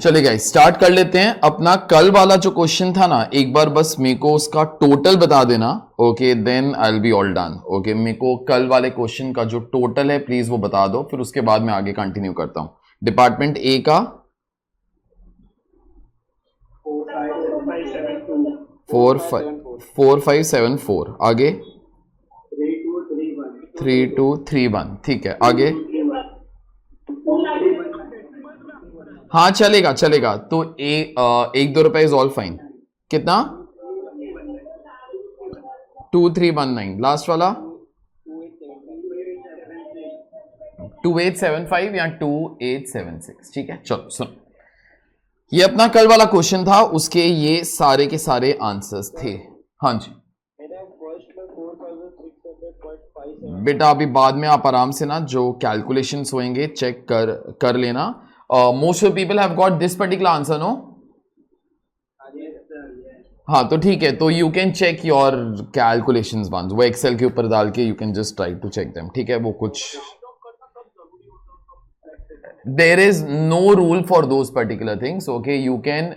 चलिए guys start कर लेते हैं अपना कल वाला जो क्वेश्चन था ना, एक बार बस मेरे को उसका टोटल बता देना। Okay then I will be all done. Okay मेरे को कल वाले क्वेश्चन का जो टोटल है प्लीज वो बता दो, फिर उसके बाद मैं आगे कंटिन्यू करता हूं। डिपार्टमेंट ए का 4574, आगे 3231, ठीक है आगे। हाँ चलेगा चलेगा, तो एक 2 रुपए इज ऑल फाइन। कितना 2319, लास्ट वाला 2875 या 2876, ठीक है। चलो सुनो, ये अपना कल वाला क्वेश्चन था, उसके ये सारे के सारे आंसर्स थे। हाँ जी बेटा, अभी बाद में आप आराम से ना जो कैलकुलेशंस होंगे चेक कर लेना। Most of people have got this particular answer, no? हाँ तो ठीक है, तो you can check your calculations once, वो एक्सेल के ऊपर डाल के you can just try to check them, ठीक है। वो कुछ there is no rule for those particular things. Okay you can,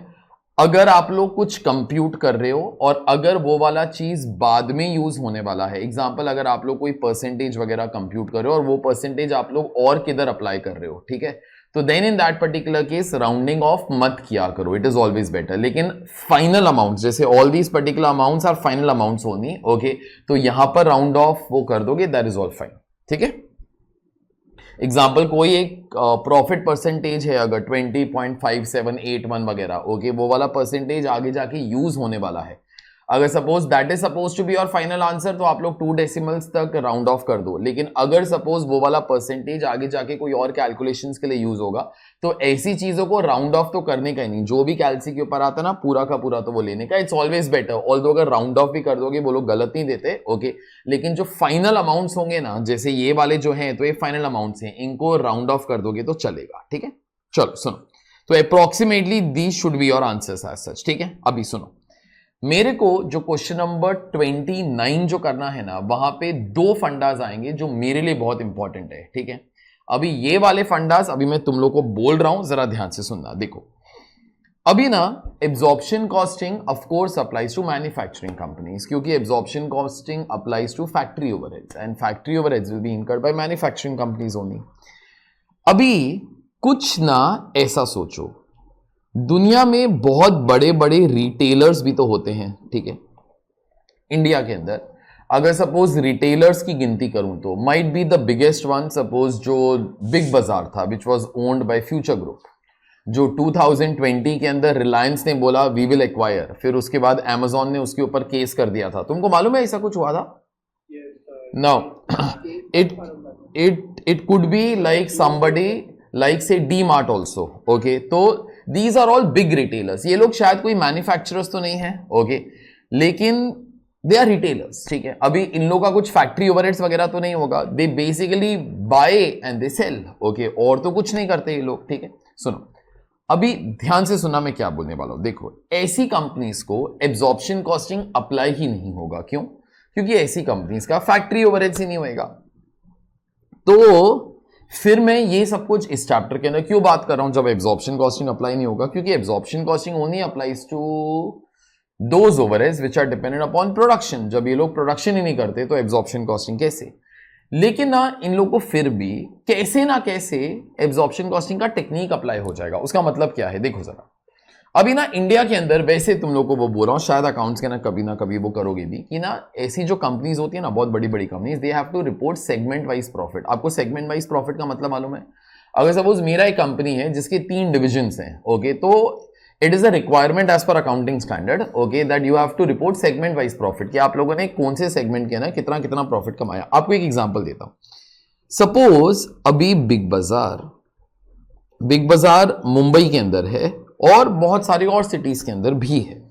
अगर आप लोग कुछ कंप्यूट कर रहे हो और अगर वो वाला चीज बाद में यूज होने वाला है, एग्जांपल अगर आप लोग कोई परसेंटेज वगैरह कंप्यूट कर रहे हो और वो परसेंटेज आप लोग और किधर अप्लाई कर रहे हो, ठीक है, तो then in that particular case rounding off मत किया करो, इट इज ऑलवेज बेटर। लेकिन फाइनल अमाउंट, जैसे all these particular amounts are final amounts only, okay, तो यहां पर राउंड ऑफ वो कर दोगे, दैट इज ऑल फाइन, ठीक है। एग्जाम्पल कोई एक प्रॉफिट परसेंटेज है अगर 20.5781 वगैरह, ओके, वो वाला परसेंटेज आगे जाके यूज होने वाला है, अगर suppose that is suppose to be your final answer, तो आप लोग 2 डेसिमल्स तक राउंड ऑफ कर दो। लेकिन अगर सपोज वो वाला परसेंटेज आगे जाके कोई और कैलकुलेशंस के लिए यूज होगा, तो ऐसी चीजों को राउंड ऑफ तो करने का ही नहीं, जो भी कैलसी के ऊपर आता है ना पूरा का पूरा तो वो लेने का, इट्स ऑलवेज बेटर। ऑल्दो अगर राउंड ऑफ भी कर दोगे वो लोग गलत नहीं देते, ओके, लेकिन जो फाइनल अमाउंट्स होंगे ना, जैसे ये वाले जो हैं, तो ये फाइनल अमाउंट्स हैं, इनको राउंड ऑफ कर दोगे तो चलेगा, ठीक है। चलो सुनो, तो approximately these should be your answers as such, ठीक है। अभी सुनो, मेरे को जो क्वेश्चन नंबर 29 जो करना है ना, वहां पे 2 फंडास आएंगे जो मेरे लिए बहुत इंपॉर्टेंट है, ठीक है। अभी ये वाले फंडास अभी मैं तुम लोग को बोल रहा हूं, जरा ध्यान से सुनना। देखो अभी ना absorption costing of course applies to manufacturing companies, क्योंकि absorption costing applies to factory overheads and factory overheads will be incurred by manufacturing companies only. अभी कुछ ना ऐसा सोचो, दुनिया में बहुत बड़े बड़े रिटेलर्स भी तो होते हैं, ठीक है। इंडिया के अंदर अगर सपोज रिटेलर्स की गिनती करूं तो might be the biggest one, suppose जो बिग बाजार था which was owned by future group, जो 2020 के अंदर रिलायंस ने बोला वी विल एक्वायर, फिर उसके बाद अमेजॉन ने उसके ऊपर केस कर दिया था। तुमको मालूम है ऐसा कुछ हुआ था? No, it could be like somebody like say D Mart also, okay. तो these are all big retailers, ये लोग शायद कोई मैन्युफैक्चरर्स तो नहीं है, ओके, लेकिन दे आर रिटेलर्स, ठीक है। अभी इन लोगों का कुछ फैक्ट्री ओवरहेड्स वगैरह तो नहीं होगा, they basically bye and they sell, okay, और तो कुछ नहीं करते ये लोग, ठीक है। सुनो अभी ध्यान से सुनना मैं क्या बोलने वाला हूं। देखो ऐसी कंपनीज को एब्जॉर्प्शन कॉस्टिंग अप्लाई ही नहीं होगा, क्यों? क्योंकि ऐसी कंपनीज का फैक्ट्री ओवरहेड्स ही नहीं होएगा। तो फिर मैं ये सब कुछ इस चैप्टर के अंदर क्यों बात कर रहा हूं जब एब्जॉर्प्शन कॉस्टिंग अप्लाई नहीं होगा? क्योंकि absorption costing only applies to those overheads which are dependent upon production. जब ये लोग प्रोडक्शन ही नहीं करते तो एब्जॉर्प्शन कॉस्टिंग कैसे? लेकिन ना इन लोग को फिर भी कैसे ना कैसे एब्जॉर्प्शन कॉस्टिंग का टेक्निक अप्लाई हो जाएगा। उसका मतलब क्या है देखो जरा, अभी ना इंडिया के अंदर वैसे तुम लोग को वो बोल रहा हूं, शायद अकाउंट्स के ना कभी वो करोगे भी, कि ना ऐसी जो कंपनीज होती है ना, बहुत बड़ी बड़ी companies, they have to report segment wise profit. आपको सेगमेंट वाइज प्रॉफिट का मतलब मालूम है? अगर सपोज मेरा एक कंपनी है जिसके 3 डिविजन्स हैं, ओके, तो it is a requirement as per accounting standard, okay, that you have to report segment wise profit, कि आप लोगों ने कौन से सेगमेंट के ना कितना कितना प्रॉफिट कमाया। आपको एक एग्जांपल देता हूं, सपोज अभी बिग बाजार मुंबई के अंदर है और बहुत सारी और सिटीज के अंदर भी है।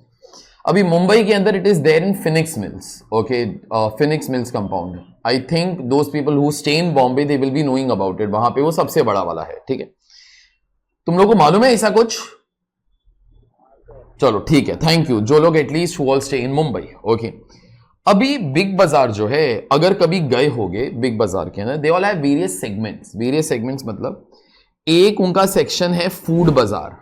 अभी मुंबई के अंदर it is there in Phoenix Mills, okay, Phoenix Mills compound. I think those people who stay in Bombay they will be knowing about it, वहां पे वो सबसे बड़ा वाला है, ठीक है। तुम लोग को मालूम है ऐसा कुछ? चलो ठीक है, थैंक यू, जो लोग at least who all stay in Mumbai, okay. अभी बिग बाजार जो है, अगर कभी गए होगे बिग बाजार के अंदर, they all have various segments मतलब एक उनका सेक्शन है फूड बाजार,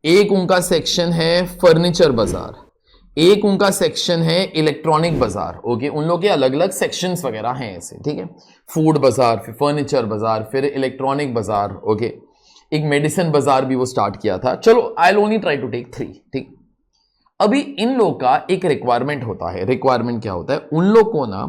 एक उनका सेक्शन है फर्नीचर बाजार, एक उनका सेक्शन है इलेक्ट्रॉनिक बाजार। ओके, उन लोग के अलग अलग सेक्शंस वगैरह हैं ऐसे, ठीक है। फूड बाजार, फिर फर्नीचर बाजार, फिर इलेक्ट्रॉनिक बाजार। ओके, एक मेडिसिन बाजार भी वो स्टार्ट किया था। चलो, I will only try to take 3, ठीक। अभी इन लोग का एक रिक्वायरमेंट होता है। रिक्वायरमेंट क्या होता है? उन लोग को ना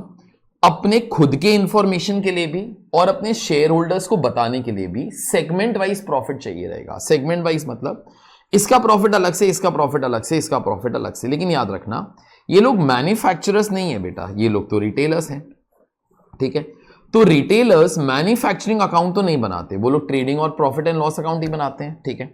अपने खुद के इंफॉर्मेशन के लिए भी और अपने शेयर होल्डर्स को बताने के लिए भी सेगमेंट वाइज प्रॉफिट चाहिए रहेगा। सेगमेंट वाइज मतलब इसका प्रॉफिट अलग से, इसका प्रॉफिट अलग से, इसका प्रॉफिट अलग से। लेकिन याद रखना, ये लोग मैन्युफैक्चरर्स नहीं है बेटा, ये लोग तो रिटेलर्स हैं, ठीक है। तो रिटेलर्स मैन्युफैक्चरिंग अकाउंट तो नहीं बनाते, वो लोग ट्रेडिंग और प्रॉफिट एंड लॉस अकाउंट ही बनाते हैं, ठीक है।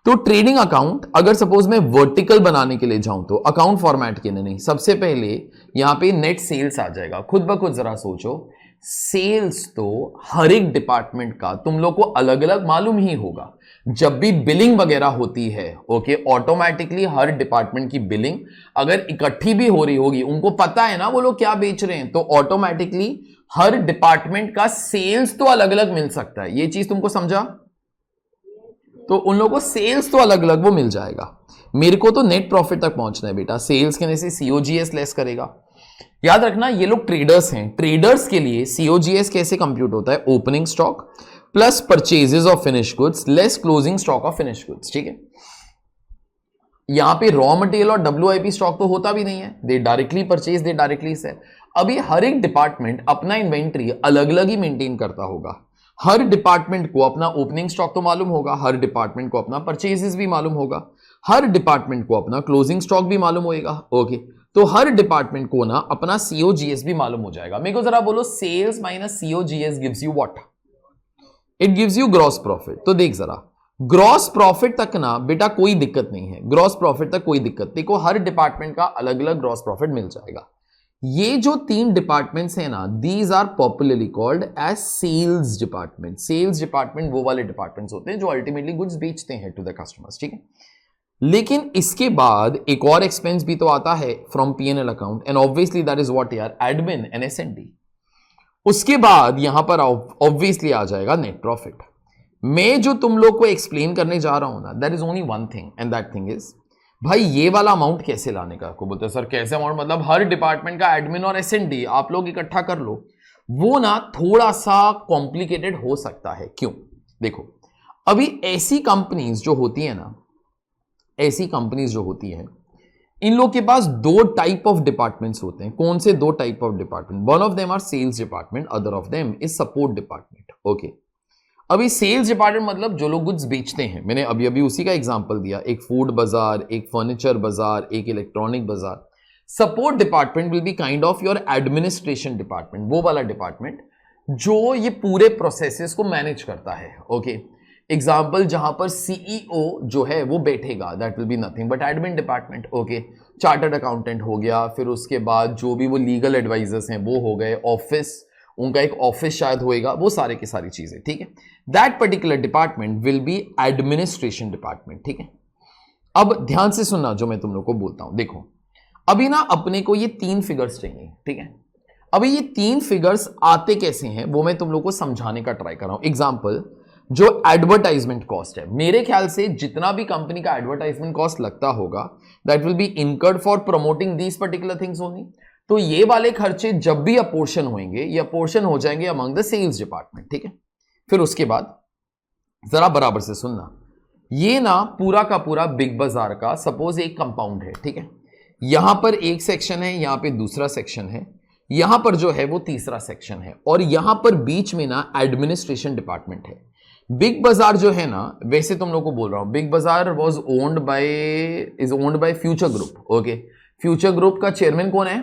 तो ट्रेडिंग अकाउंट अगर सपोज मैं वर्टिकल बनाने के लिए जाऊं तो अकाउंट फॉर्मेट के लिए नहीं, सबसे पहले यहां पे नेट सेल्स आ जाएगा। खुद ब खुद जरा सोचो, सेल्स तो हर एक डिपार्टमेंट का तुम लोग को अलग अलग मालूम ही होगा। जब भी बिलिंग वगैरह होती है, ओके, ऑटोमेटिकली हर डिपार्टमेंट की बिलिंग अगर इकट्ठी भी हो रही होगी, उनको पता है ना वो लोग क्या बेच रहे हैं, तो ऑटोमेटिकली हर डिपार्टमेंट का सेल्स तो अलग अलग मिल सकता है। ये चीज तुमको समझा? तो उन लोगों को सेल्स तो अलग अलग वो मिल जाएगा। मेरे को तो नेट प्रॉफिट तक पहुंचना है बेटा। सेल्स कहने से सीओजीएस लेस करेगा। याद रखना, ये लोग ट्रेडर्स हैं। ट्रेडर्स के लिए सीओजीएस कैसे कंप्यूट होता है? Opening stock plus purchases of finish goods less closing stock of finish goods, ठीक है। यहां पे रॉ मटेरियल और डब्ल्यूआईपी स्टॉक तो होता भी नहीं है, they directly purchase, they directly sell. अभी हर एक डिपार्टमेंट अपना इन्वेंट्री अलग अलग ही मेंटेन करता होगा। हर डिपार्टमेंट को अपना ओपनिंग स्टॉक तो मालूम होगा, हर डिपार्टमेंट को अपना परचेजेस भी मालूम होगा, हर डिपार्टमेंट को अपना क्लोजिंग स्टॉक भी मालूम होगा। ओके, तो हर डिपार्टमेंट को ना अपना सीओजीएस भी मालूम हो जाएगा। मेरे को जरा बोलो, sales minus COGS gives you what? It gives you gross profit. तो देख जरा, ग्रॉस प्रॉफिट तक ना बेटा कोई दिक्कत नहीं है, ग्रॉस प्रॉफिट तक कोई दिक्कत। देखो, हर डिपार्टमेंट का अलग अलग ग्रॉस प्रॉफिट मिल जाएगा। ये जो 3 डिपार्टमेंट्स हैं ना, these are popularly called as sales department. Sales department वो वाले डिपार्टमेंट्स होते हैं जो अल्टीमेटली गुड्स बेचते हैं टू द कस्टमर्स, ठीक है। लेकिन इसके बाद एक और एक्सपेंस भी तो आता है from PNL account, and obviously that is what यार, एडमिन एंड एसएनडी। उसके बाद यहां पर ऑब्वियसली आ जाएगा नेट प्रॉफिट। मैं जो तुम लोग को एक्सप्लेन करने जा रहा हूं ना, that is only one thing, and that thing is, भाई ये वाला अमाउंट कैसे लाने का? को बोलते हैं सर कैसे अमाउंट? मतलब हर डिपार्टमेंट का एडमिन और एसएनडी आप लोग इकट्ठा कर लो। वो ना थोड़ा सा कॉम्प्लिकेटेड हो सकता है। क्यों? देखो, अभी ऐसी कंपनीज जो होती है ना, ऐसी कंपनीज जो होती है, इन लोग के पास 2 टाइप ऑफ डिपार्टमेंट्स होते हैं। कौन से 2 type of department? One of them are sales department, other of them is support department. Okay, अभी सेल्स डिपार्टमेंट मतलब जो लोग गुड्स बेचते हैं, मैंने अभी अभी उसी का एग्जांपल दिया, एक फूड बाजार, एक फर्नीचर बाजार, एक इलेक्ट्रॉनिक बाजार। Support department will be kind of your administration department, वो वाला डिपार्टमेंट जो ये पूरे प्रोसेसेस को मैनेज करता है। ओके, एग्जाम्पल जहां पर सीईओ जो है वो बैठेगा, that will be nothing but admin department. Okay, chartered accountant हो गया, फिर उसके बाद जो भी वो लीगल एडवाइजर्स हैं वो हो गए, ऑफिस, उनका एक ऑफिस शायद होएगा, वो सारे की सारी चीजें, ठीक है। That particular department will be administration department, ठीक है। अब ध्यान से सुनना जो मैं तुम लोग को बोलता हूं। देखो, अभी ना अपने को ये 3 फिगर्स चाहिए, ठीक है। अभी ये 3 फिगर्स आते कैसे हैं वो मैं तुम लोग को समझाने का ट्राई कर रहा हूं। एग्जाम्पल, जो एडवर्टाइजमेंट कॉस्ट है, मेरे ख्याल से जितना भी कंपनी का एडवर्टाइजमेंट कॉस्ट लगता होगा, that will be incurred for promoting these particular things only. तो ये वाले खर्चे जब भी अपोर्शन होंगे, ये अपोर्शन हो जाएंगे अमंग द सेल्स डिपार्टमेंट, ठीक है। फिर उसके बाद जरा बराबर से सुनना, ये ना पूरा का पूरा बिग बाजार का सपोज एक कंपाउंड है, ठीक है। यहां पर एक सेक्शन है, यहां पे दूसरा सेक्शन है, यहां पर जो है वो तीसरा सेक्शन है, और यहां पर बीच में ना एडमिनिस्ट्रेशन डिपार्टमेंट है। बिग बाजार जो है ना, वैसे तुम लोग को बोल रहा हूं, बिग बाजार is owned by future group. Okay, future group का चेयरमैन कौन है?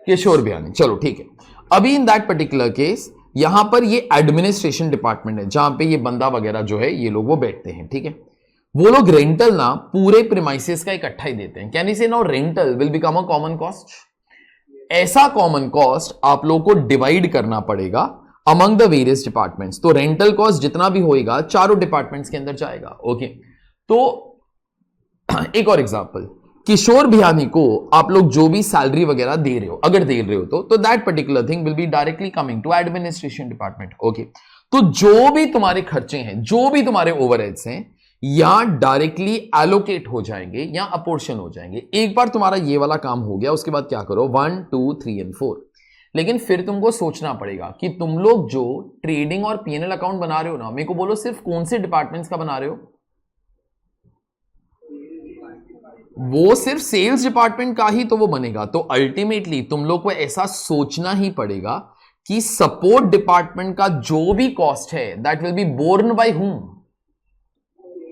किशोर बियानी। चलो ठीक है। अभी इन दैट पर्टिकुलर केस यहां पर ये एडमिनिस्ट्रेशन डिपार्टमेंट है, जहां पे ये बंदा वगैरह जो है ये लोग वो बैठते हैं, ठीक है। वो लोग रेंटल ना पूरे प्रीमाइसेस का इकट्ठा ही देते हैं। कैन यू से now rental will become a common cost? ऐसा कॉमन कॉस्ट आप लोग को डिवाइड करना पड़ेगा अमंग द वेरियस डिपार्टमेंट्स। तो रेंटल कॉस्ट जितना भी होएगा चारों डिपार्टमेंट्स के अंदर जाएगा। ओके, तो एक और एग्जांपल, किशोर बियानी को आप लोग जो भी सैलरी वगैरह दे रहे हो, अगर दे रहे हो तो that particular thing will be directly coming to administration department. Okay, तो जो भी तुम्हारे खर्चे हैं, जो भी तुम्हारे ओवरहेड्स हैं, या डायरेक्टली एलोकेट हो जाएंगे या अपोर्शन हो जाएंगे। एक बार तुम्हारा ये वाला काम हो गया, उसके बाद क्या करो, 1 2 3 एंड 4। लेकिन फिर तुमको सोचना पड़ेगा कि तुम लोग जो ट्रेडिंग और पीएनएल अकाउंट बना रहे हो ना, मेरे को बोलो सिर्फ कौन से डिपार्टमेंट्स का बना रहे हो? वो सिर्फ सेल्स डिपार्टमेंट का ही तो वो बनेगा। तो अल्टीमेटली तुम लोग को ऐसा सोचना ही पड़ेगा कि सपोर्ट डिपार्टमेंट का जो भी कॉस्ट है that will be borne by whom,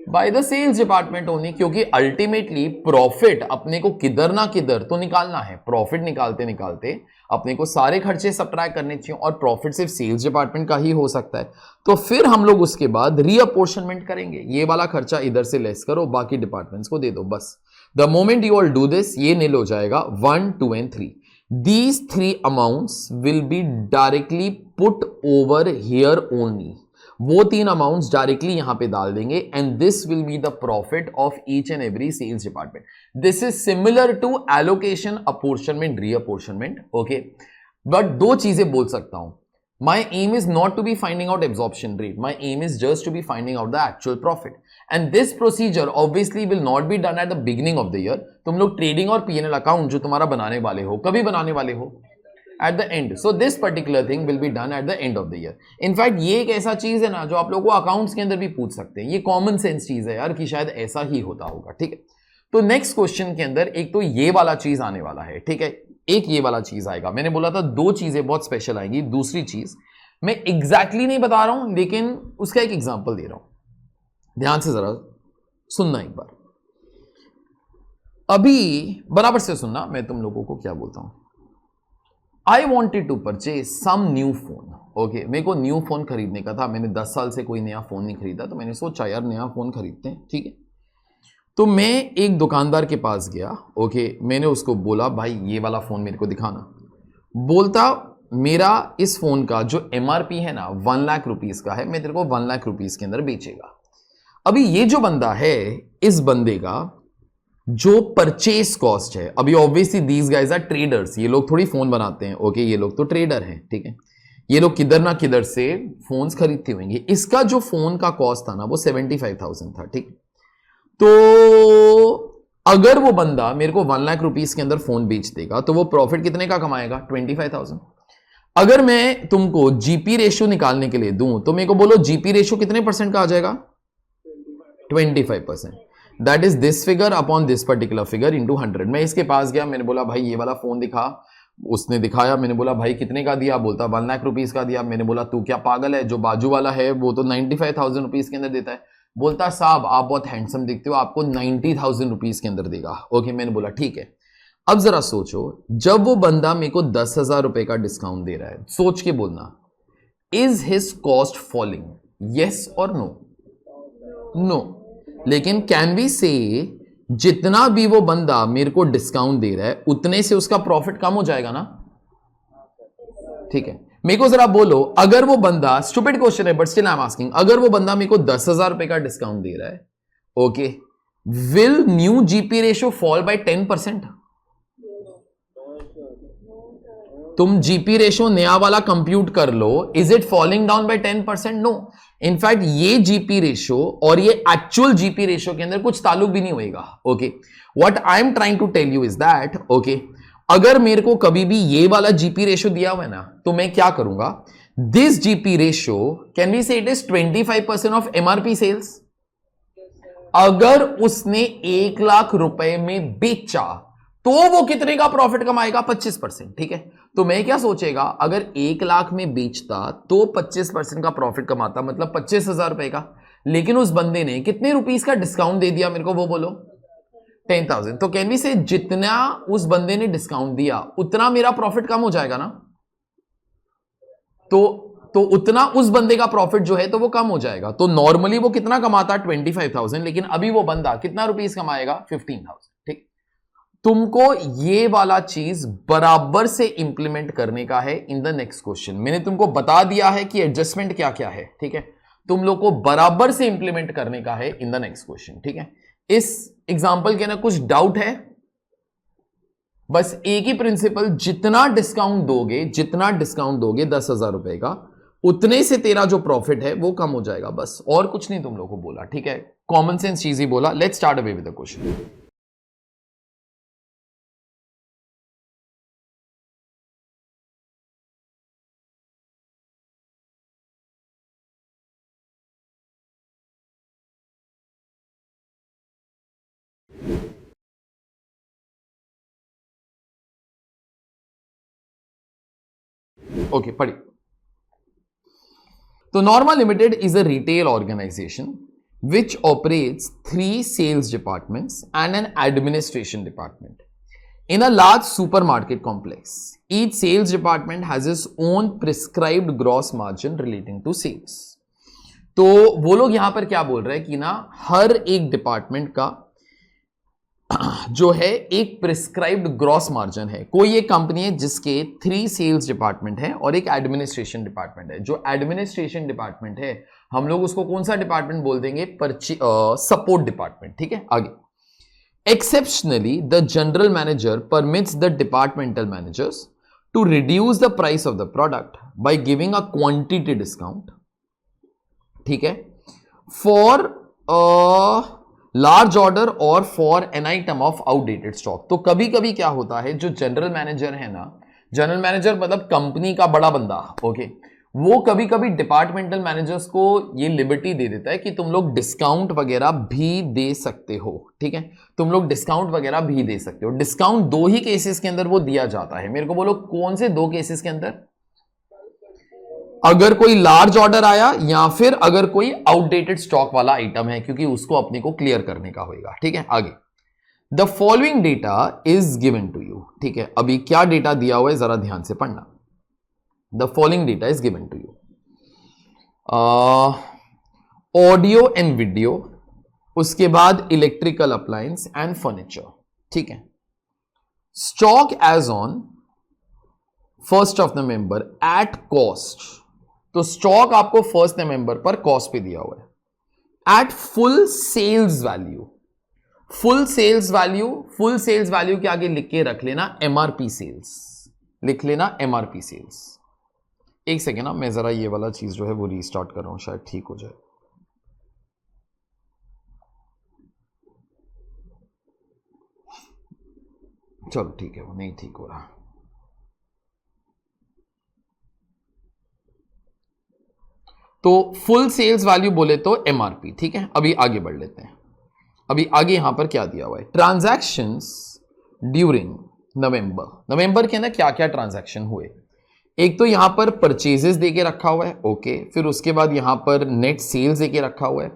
by the sales department only. क्योंकि अल्टीमेटली प्रॉफिट अपने को किधर ना किधर तो निकालना है। प्रॉफिट निकालते निकालते अपने को सारे खर्चे सब्ट्रैक्ट करने चाहिए और प्रॉफिट सिर्फ सेल्स डिपार्टमेंट का ही हो सकता है। तो फिर हम लोग उसके बाद रीअपोर्शनमेंट करेंगे, ये वाला खर्चा इधर से लेस करो, बाकी डिपार्टमेंट्स को दे दो, बस। The moment you all do this, ये नील हो जाएगा 1 2 and 3। These 3 amounts will be directly put over here only. वो 3 अमाउंट्स डायरेक्टली यहां पे डाल देंगे and this will be the profit of each and every sales department. This is similar to allocation, apportionment, reapportionment. Okay, but दो चीजें बोल सकता हूं। My aim is not to be finding out absorption rate. My aim is just to be finding out the actual profit. And this procedure obviously will not be done at the beginning of the year. तुम लोग trading और PNL account जो तुम्हारा बनाने वाले हो, कभी बनाने वाले हो? At the end. So this particular thing will be done at the end of the year. In fact, ये एक ऐसा चीज है ना जो आप लोगों को अकाउंट्स के अंदर भी पूछ सकते हैं। ये कॉमन सेंस चीज है यार कि शायद ऐसा ही होता होगा, ठीक है। तो नेक्स्ट क्वेश्चन के अंदर एक तो ये वाला चीज आने वाला है, ठीक है, एक ये वाला चीज आएगा। मैंने बोला था दो चीजें बहुत स्पेशल आएंगी। दूसरी चीज मैं एग्जैक्टली नहीं बता रहा हूं, लेकिन उसका एक एग्जांपल दे रहा हूं, ध्यान से जरा सुनना एक बार। अभी बराबर से सुनना, मैं तुम लोगों को क्या बोलता हूं। I wanted to purchase some new phone. Okay, मेरे को न्यू फोन खरीदने का था। मैंने 10 साल से कोई नया फोन नहीं खरीदा, तो मैंने सोचा यार नया फोन खरीदते हैं, ठीक है। तो मैं एक दुकानदार के पास गया। ओके, मैंने उसको बोला भाई ये वाला फोन मेरे को दिखाना। बोलता मेरा इस फोन का जो एमआरपी है ना 1 लाख रुपीस का है, मैं तेरे को 1 लाख रुपीस के अंदर बेचेगा। अभी ये जो बंदा है, इस बंदे का जो परचेस कॉस्ट है, अभी obviously these guys are traders, ये लोग थोड़ी फोन बनाते हैं। ओके, ये लोग तो ट्रेडर हैं, ठीक है। ये लोग किधर ना किधर से फोन्स खरीदते होंगे। इसका जो फोन का कॉस्ट था ना वो 75,000 था, ठीक। तो अगर वो बंदा मेरे को 1 लाख रुपीस के अंदर फोन बेच देगा तो वो प्रॉफिट कितने का कमाएगा? 25,000। अगर मैं तुमको जीपी रेशियो निकालने के लिए दूं तो मेरे को बोलो जीपी रेशियो कितने परसेंट का आ जाएगा? 25%। That is this figure upon this particular figure into 100। मैं इसके पास गया, मैंने बोला भाई ये वाला फोन दिखा। उसने दिखाया, मैंने बोला भाई कितने का दिया? बोलता 1 लाख रुपीस का दिया। मैंने बोला तू क्या पागल है, जो बाजू वाला है वो तो 95,000 रुपीस के अंदर देता है। बोलता साहब आप बहुत हैंडसम दिखते हो, आपको 90,000 रुपीस के अंदर देगा। ओके, मैंने बोला ठीक है। अब जरा सोचो, जब वो बंदा मेरे को 10,000 रुपए का डिस्काउंट दे रहा है, सोच के बोलना, is his cost falling? Yes और नो? नो। लेकिन कैन वी से जितना भी वो बंदा मेरे को डिस्काउंट दे रहा है उतने से उसका प्रॉफिट कम हो जाएगा ना? ठीक है, मेरे को जरा बोलो, अगर वो बंदा, स्टूपिड क्वेश्चन है but still I am asking, अगर वो बंदा मेरे को 10,000 रुपए का डिस्काउंट दे रहा है, okay, will new GP ratio fall by 10%? तुम जीपी रेशियो नया वाला कंप्यूट कर लो, is it falling down by 10%? No. In fact ये जीपी रेशियो और ये एक्चुअल जीपी रेशियो के अंदर कुछ ताल्लुक भी नहीं होएगा। Okay, what I am trying to tell you is that, okay, अगर मेरे को कभी भी ये वाला जीपी रेशियो दिया हुआ है ना, तो मैं क्या करूंगा, this GP ratio can we say it is 25% of MRP sales. अगर उसने 1 लाख रुपए में बेचा तो वो कितने का प्रॉफिट कमाएगा? 25%, ठीक है। तो मैं क्या सोचेगा, अगर 1 लाख में बेचता तो 25% का प्रॉफिट कमाता, मतलब 25,000 रुपए का। लेकिन उस बंदे ने कितने रुपीस का डिस्काउंट दे दिया मेरे को, वो बोलो 10,000। तो कैन वी से जितना उस बंदे ने डिस्काउंट दिया उतना मेरा प्रॉफिट कम हो जाएगा ना? तो उतना उस बंदे का प्रॉफिट जो है तो वो कम हो जाएगा। तो नॉर्मली वो कितना कमाता? 25,000, लेकिन अभी वो बंदा कितना रुपीस कमाएगा? 15,000, ठीक। तुमको ये वाला चीज बराबर से इंप्लीमेंट करने का है इन द नेक्स्ट क्वेश्चन। मैंने तुमको बता दिया है कि एडजस्टमेंट क्या क्या है, ठीक है। तुम लोग को बराबर से इंप्लीमेंट करने का है इन द नेक्स्ट क्वेश्चन, ठीक है। इस एग्जाम्पल के ना कुछ डाउट है? बस एक ही प्रिंसिपल, जितना डिस्काउंट दोगे 10,000 रुपए का, उतने से तेरा जो प्रॉफिट है वो कम हो जाएगा, बस और कुछ नहीं तुम लोगों को बोला, ठीक है, कॉमन सेंस चीज ही बोला। Let's start away with the question. Okay, पढ़िए। तो Norma Limited is a retail organization which operates 3 sales departments and an administration department in a large supermarket complex. Each sales department has its own prescribed gross margin relating to sales. तो वो लोग यहां पर क्या बोल रहे हैं कि ना हर एक डिपार्टमेंट का जो है एक प्रिस्क्राइब्ड ग्रॉस मार्जिन है। कोई एक कंपनी है जिसके 3 सेल्स डिपार्टमेंट है और एक एडमिनिस्ट्रेशन डिपार्टमेंट है। जो एडमिनिस्ट्रेशन डिपार्टमेंट है हम लोग उसको कौन सा डिपार्टमेंट बोल देंगे? सपोर्ट डिपार्टमेंट, ठीक है। आगे, exceptionally the general manager permits the departmental managers to reduce the price of the product by giving a quantity discount, ठीक है, फॉर लार्ज ऑर्डर और for an item of outdated stock. तो कभी कभी क्या होता है, जो जनरल मैनेजर है ना, जनरल मैनेजर मतलब कंपनी का बड़ा बंदा, ओके, वो कभी कभी डिपार्टमेंटल मैनेजर्स को ये लिबर्टी दे देता है कि तुम लोग डिस्काउंट वगैरह भी दे सकते हो, ठीक है, तुम लोग डिस्काउंट वगैरह भी दे सकते हो। डिस्काउंट 2 ही केसेस के अंदर वो दिया जाता है। मेरे को बोलो कौन से 2 केसेस के अंदर? अगर कोई लार्ज ऑर्डर आया या फिर अगर कोई आउटडेटेड स्टॉक वाला आइटम है, क्योंकि उसको अपने को क्लियर करने का होगा, ठीक है। आगे, the following data is given to you, ठीक है। अभी क्या डेटा दिया हुआ है जरा ध्यान से पढ़ना। The following data is given to you, audio and video, उसके बाद इलेक्ट्रिकल अप्लायंस एंड फर्नीचर, ठीक है। Stock as on 1st of November at cost, तो स्टॉक आपको 1 नवंबर पर कॉस्ट पे दिया हुआ है। At full sales value, full sales value, full sales value के आगे लिख के रख लेना एमआरपी सेल्स, लिख लेना एमआरपी सेल्स। एक सेकेंड ना, मैं जरा ये वाला चीज जो है वो रीस्टार्ट कर रहा हूं, शायद ठीक हो जाए। चलो ठीक है, वो नहीं ठीक हो रहा। तो फुल सेल्स वैल्यू बोले तो एमआरपी, ठीक है। अभी आगे बढ़ लेते हैं। अभी आगे यहां पर क्या दिया हुआ है? ट्रांजैक्शंस ड्यूरिंग नवंबर। नवंबर के अंदर क्या क्या ट्रांजैक्शन हुए? एक तो यहां पर परचेजेस देके रखा हुआ है, ओके, फिर उसके बाद यहां पर नेट सेल्स देके रखा हुआ है,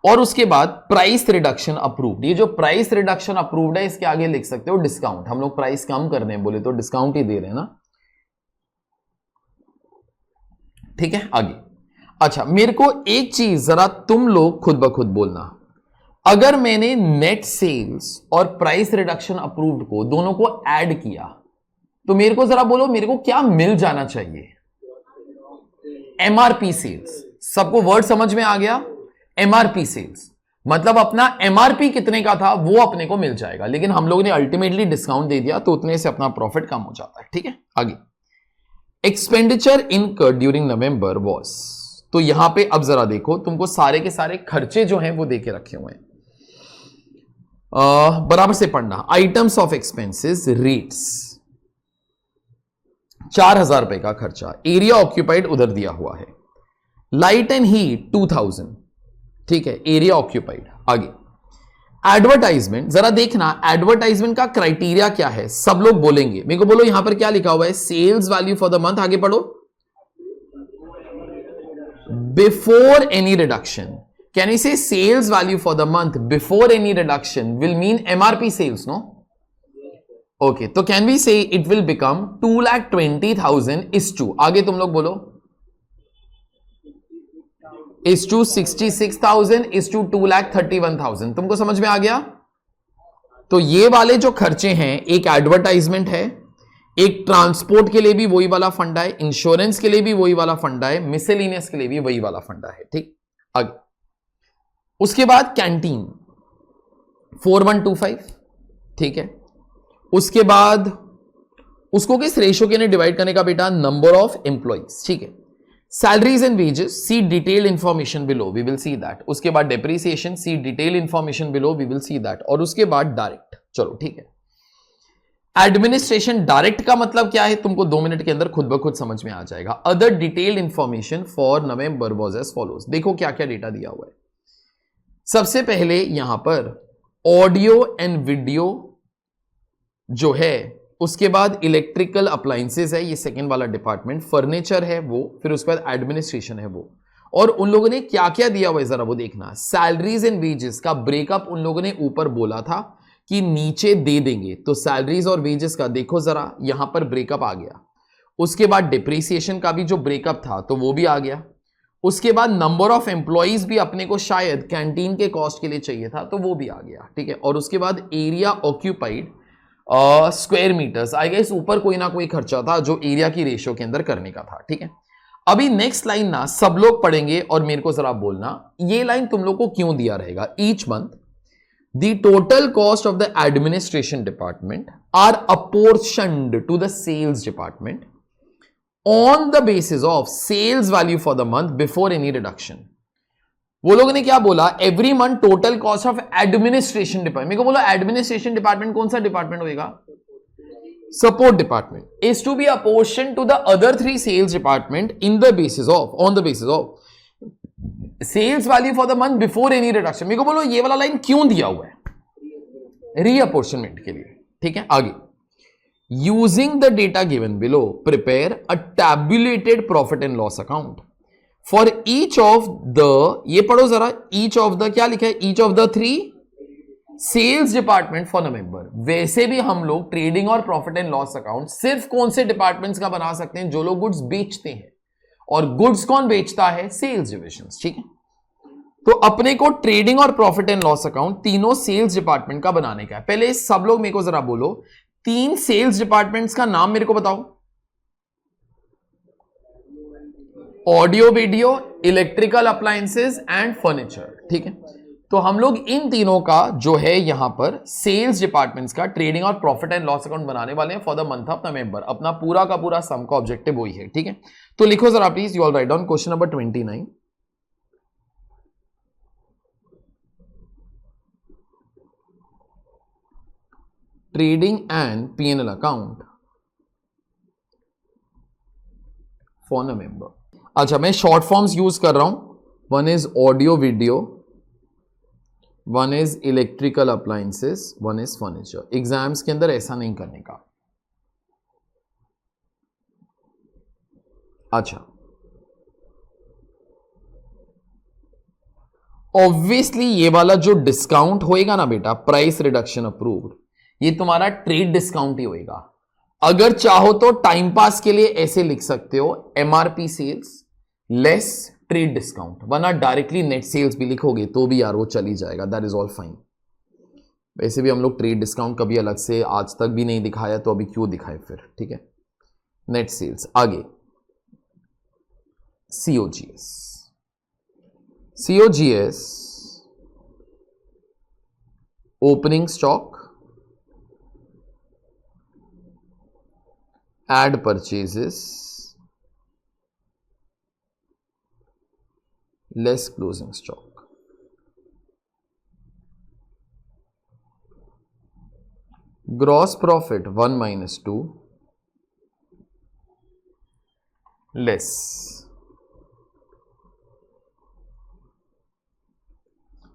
और उसके बाद प्राइस रिडक्शन अप्रूव्ड। ये जो प्राइस रिडक्शन अप्रूव्ड है इसके आगे लिख सकते हो डिस्काउंट। हम लोग प्राइस कम कर रहे हैं बोले तो डिस्काउंट ही दे रहे हैं ना, ठीक है। आगे, अच्छा, मेरे को एक चीज जरा तुम लोग खुद ब खुद बोलना। अगर मैंने नेट सेल्स और प्राइस रिडक्शन अप्रूव्ड को दोनों को ऐड किया तो मेरे को जरा बोलो मेरे को क्या मिल जाना चाहिए? MRP sales. सबको वर्ड समझ में आ गया? एमआरपी सेल्स मतलब अपना एमआरपी कितने का था वो अपने को मिल जाएगा, लेकिन हम लोगों ने अल्टीमेटली डिस्काउंट दे दिया तो उतने से अपना प्रॉफिट कम हो जाता है, ठीक है। आगे, expenditure incurred during November was, तो यहां पे अब जरा देखो, तुमको सारे के सारे खर्चे जो हैं वो देके रखे हुए हैं, बराबर से पढ़ना। आइटम्स ऑफ एक्सपेंसेस रेट्स, 4000 रुपए का खर्चा। एरिया ऑक्यूपाइड उधर दिया हुआ है। लाइट एंड हीट 2000, ठीक है, एरिया ऑक्यूपाइड। आगे, एडवर्टाइजमेंट, जरा देखना एडवर्टाइजमेंट का क्राइटेरिया क्या है, सब लोग बोलेंगे। मेरे को बोलो यहां पर क्या लिखा हुआ है? Sales value for the month. आगे पढ़ो। Before any reduction, can you say sales value for the month before any reduction will mean MRP sales, no? Okay, so can we say it will become 2,20,000 is to, आगे तुम लोग बोलो, is to 66,000 is to 2,31,000। तुमको समझ में आ गया? तो ये वाले जो खर्चे हैं, एक एडवर्टाइजमेंट है, एक ट्रांसपोर्ट के लिए भी वही वाला फंडा है, इंश्योरेंस के लिए भी वही वाला फंडा है, मिसलेनियस के लिए भी वही वाला फंडा है, ठीक। आगे, उसके बाद कैंटीन 4125, ठीक है। उसके बाद उसको किस रेशियो के लिए डिवाइड करने का बेटा? नंबर ऑफ एम्प्लॉइज, ठीक है। Salaries and wages, see detailed information below, we will see that. उसके बाद depreciation, see detailed information below, we will see that. और उसके बाद डायरेक्ट, चलो ठीक है। एडमिनिस्ट्रेशन डायरेक्ट का मतलब क्या है, तुमको 2 मिनट के अंदर खुद ब खुद समझ में आ जाएगा। Other detailed information for November was as follows. देखो क्या क्या डेटा दिया हुआ है। सबसे पहले यहां पर ऑडियो एंड वीडियो जो है, उसके बाद इलेक्ट्रिकल अप्लायंसेस है, ये सेकंड वाला डिपार्टमेंट, फर्नीचर है वो, फिर उसके बाद एडमिनिस्ट्रेशन है वो। और उन लोगों ने क्या क्या दिया हुआ है जरा वो देखना। सैलरीज एंड वेजेस का ब्रेकअप उन लोगों ने ऊपर बोला था कि नीचे दे देंगे, तो सैलरीज और वेजेस का देखो जरा यहां पर ब्रेकअप आ गया। उसके बाद डिप्रिसिएशन का भी जो ब्रेकअप था तो वो भी आ गया। उसके बाद नंबर ऑफ एम्प्लॉइज भी अपने को शायद कैंटीन के कॉस्ट के लिए चाहिए था, तो वो भी आ गया, ठीक है। और उसके बाद area occupied square metres, I guess ऊपर कोई ना कोई खर्चा था जो एरिया की रेशियो के अंदर करने का था, ठीक है। अभी नेक्स्ट लाइन ना सब लोग पढ़ेंगे और मेरे को जरा बोलना, ये लाइन तुम लोग को क्यों दिया रहेगा। Each month the total cost of the administration department are apportioned to the sales department on the basis of sales value for the month before any reduction. वो लोगों ने क्या बोला, every month total cost of administration department, मेरे को बोला administration department कौन सा डिपार्टमेंट होगा, support department, is to be apportion to the other 3 sales department in the basis of, on the basis of sales value for the month before any reduction. मेरे को बोलो ये वाला लाइन क्यों दिया हुआ है, रीअपोर्शनमेंट के लिए, ठीक है। आगे, using the data given below prepare a tabulated profit and loss account for each of the, ये पढ़ो जरा, ईच ऑफ द क्या लिखा है, each of the 3 sales department for November. वैसे भी हम लोग ट्रेडिंग और प्रॉफिट एंड लॉस अकाउंट सिर्फ कौन से डिपार्टमेंट्स का बना सकते हैं, जो लोग गुड्स बेचते हैं, और गुड्स कौन बेचता है, सेल्स डिविजन, ठीक है। तो अपने को ट्रेडिंग और प्रॉफिट एंड लॉस अकाउंट तीनों सेल्स डिपार्टमेंट का बनाने का है। पहले सब लोग मेरे को जरा बोलो 3 सेल्स डिपार्टमेंट्स का नाम मेरे को बताओ। Audio video, electrical appliances and furniture, ठीक है। तो हम लोग इन तीनों का जो है यहां पर सेल्स डिपार्टमेंट्स का ट्रेडिंग और प्रॉफिट एंड लॉस अकाउंट बनाने वाले हैं for the month of November. अपना पूरा का पूरा सम का ऑब्जेक्टिव वही है, ठीक है। तो लिखो जरा please, you all write down question number 29। Trading and P&L account for नवंबर। अच्छा, मैं शॉर्ट फॉर्म्स यूज कर रहा हूं, one is audio video, one is electrical appliances, one is furniture. Exams के अंदर ऐसा नहीं करने का। अच्छा, ऑब्वियसली ये वाला जो डिस्काउंट होएगा ना बेटा, प्राइस रिडक्शन अप्रूव्ड, ये तुम्हारा ट्रेड डिस्काउंट ही होएगा। अगर चाहो तो टाइम पास के लिए ऐसे लिख सकते हो, MRP sales less trade discount, वरना डायरेक्टली नेट सेल्स भी लिखोगे तो भी यार वो चली जाएगा, दैट इज ऑल फाइन। वैसे भी हम लोग ट्रेड डिस्काउंट कभी अलग से आज तक भी नहीं दिखाया, तो अभी क्यों दिखाए फिर, ठीक है। Net sales. आगे COGS, COGS opening stock, add purchases less closing stock. Gross profit 1 - 2 less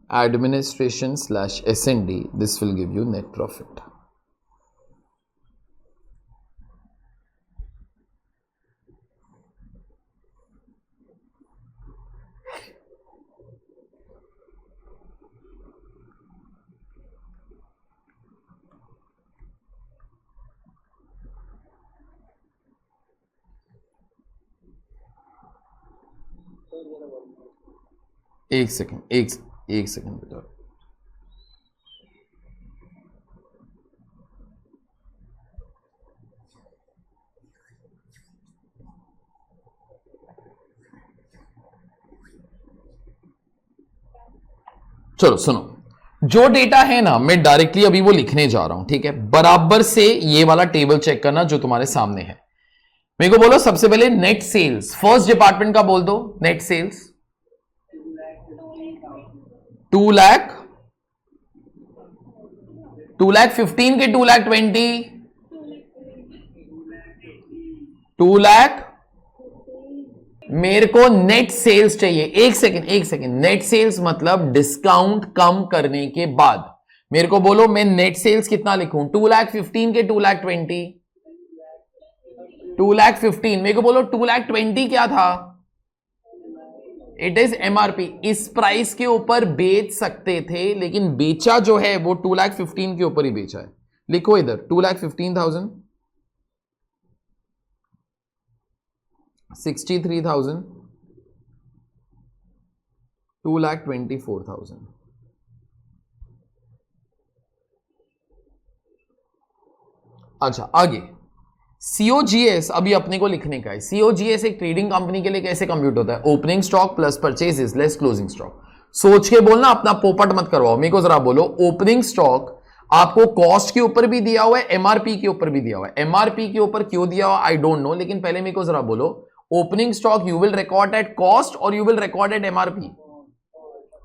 administration / S&D, this will give you net profit. एक सेकेंड बेटा, चलो सुनो, जो डेटा है ना मैं डायरेक्टली अभी वो लिखने जा रहा हूं, ठीक है। बराबर से ये वाला टेबल चेक करना जो तुम्हारे सामने है। मेरे को बोलो सबसे पहले नेट सेल्स, फर्स्ट डिपार्टमेंट का बोल दो। नेट सेल्स 2 लाख, 2,15,000 के 2,20,000, 2 लाख। मेरे को नेट सेल्स चाहिए। एक सेकेंड। नेट सेल्स मतलब डिस्काउंट कम करने के बाद। मेरे को बोलो मैं नेट सेल्स कितना लिखूं? 2,15,000 के 2,20,000, 2,15,000। मेरे को बोलो 2,20,000 क्या था? It is MRP. इस प्राइस के ऊपर बेच सकते थे, लेकिन बेचा जो है वो 2,15,000 के ऊपर ही बेचा है। लिखो इधर 2,15,000, 63,000, 2,24,000। अच्छा आगे सीओजीएस अभी अपने को लिखने का है। सीओजीएस एक ट्रेडिंग कंपनी के लिए कैसे कंप्यूट होता है? Opening stock plus purchases less closing stock. सोच के बोलना, अपना पोपट मत करवाओ। मेरे को जरा बोलो, ओपनिंग स्टॉक आपको कॉस्ट के ऊपर भी दिया हुआ है, एमआरपी के ऊपर भी दिया हुआ है। एमआरपी के ऊपर क्यों दिया हुआ आई डोंट नो, लेकिन पहले मेरे को जरा बोलो, opening stock you will record at cost और you will record at MRP?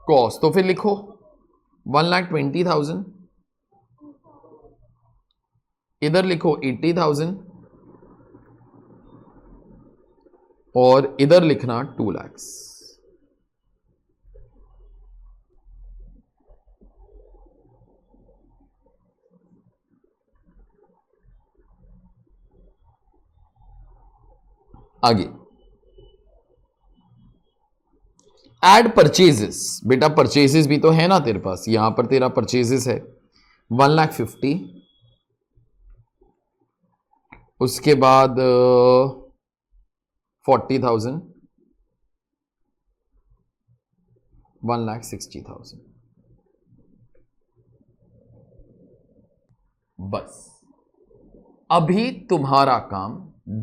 Cost. तो फिर लिखो 1,20,000, इधर लिखो 80,000 और इधर लिखना 2 लाख। आगे एड परचेजेस। बेटा परचेजेस भी तो है ना तेरे पास, यहां पर तेरा परचेजेस है 1,50,000, उसके बाद 40,000, 1,60,000। बस अभी तुम्हारा काम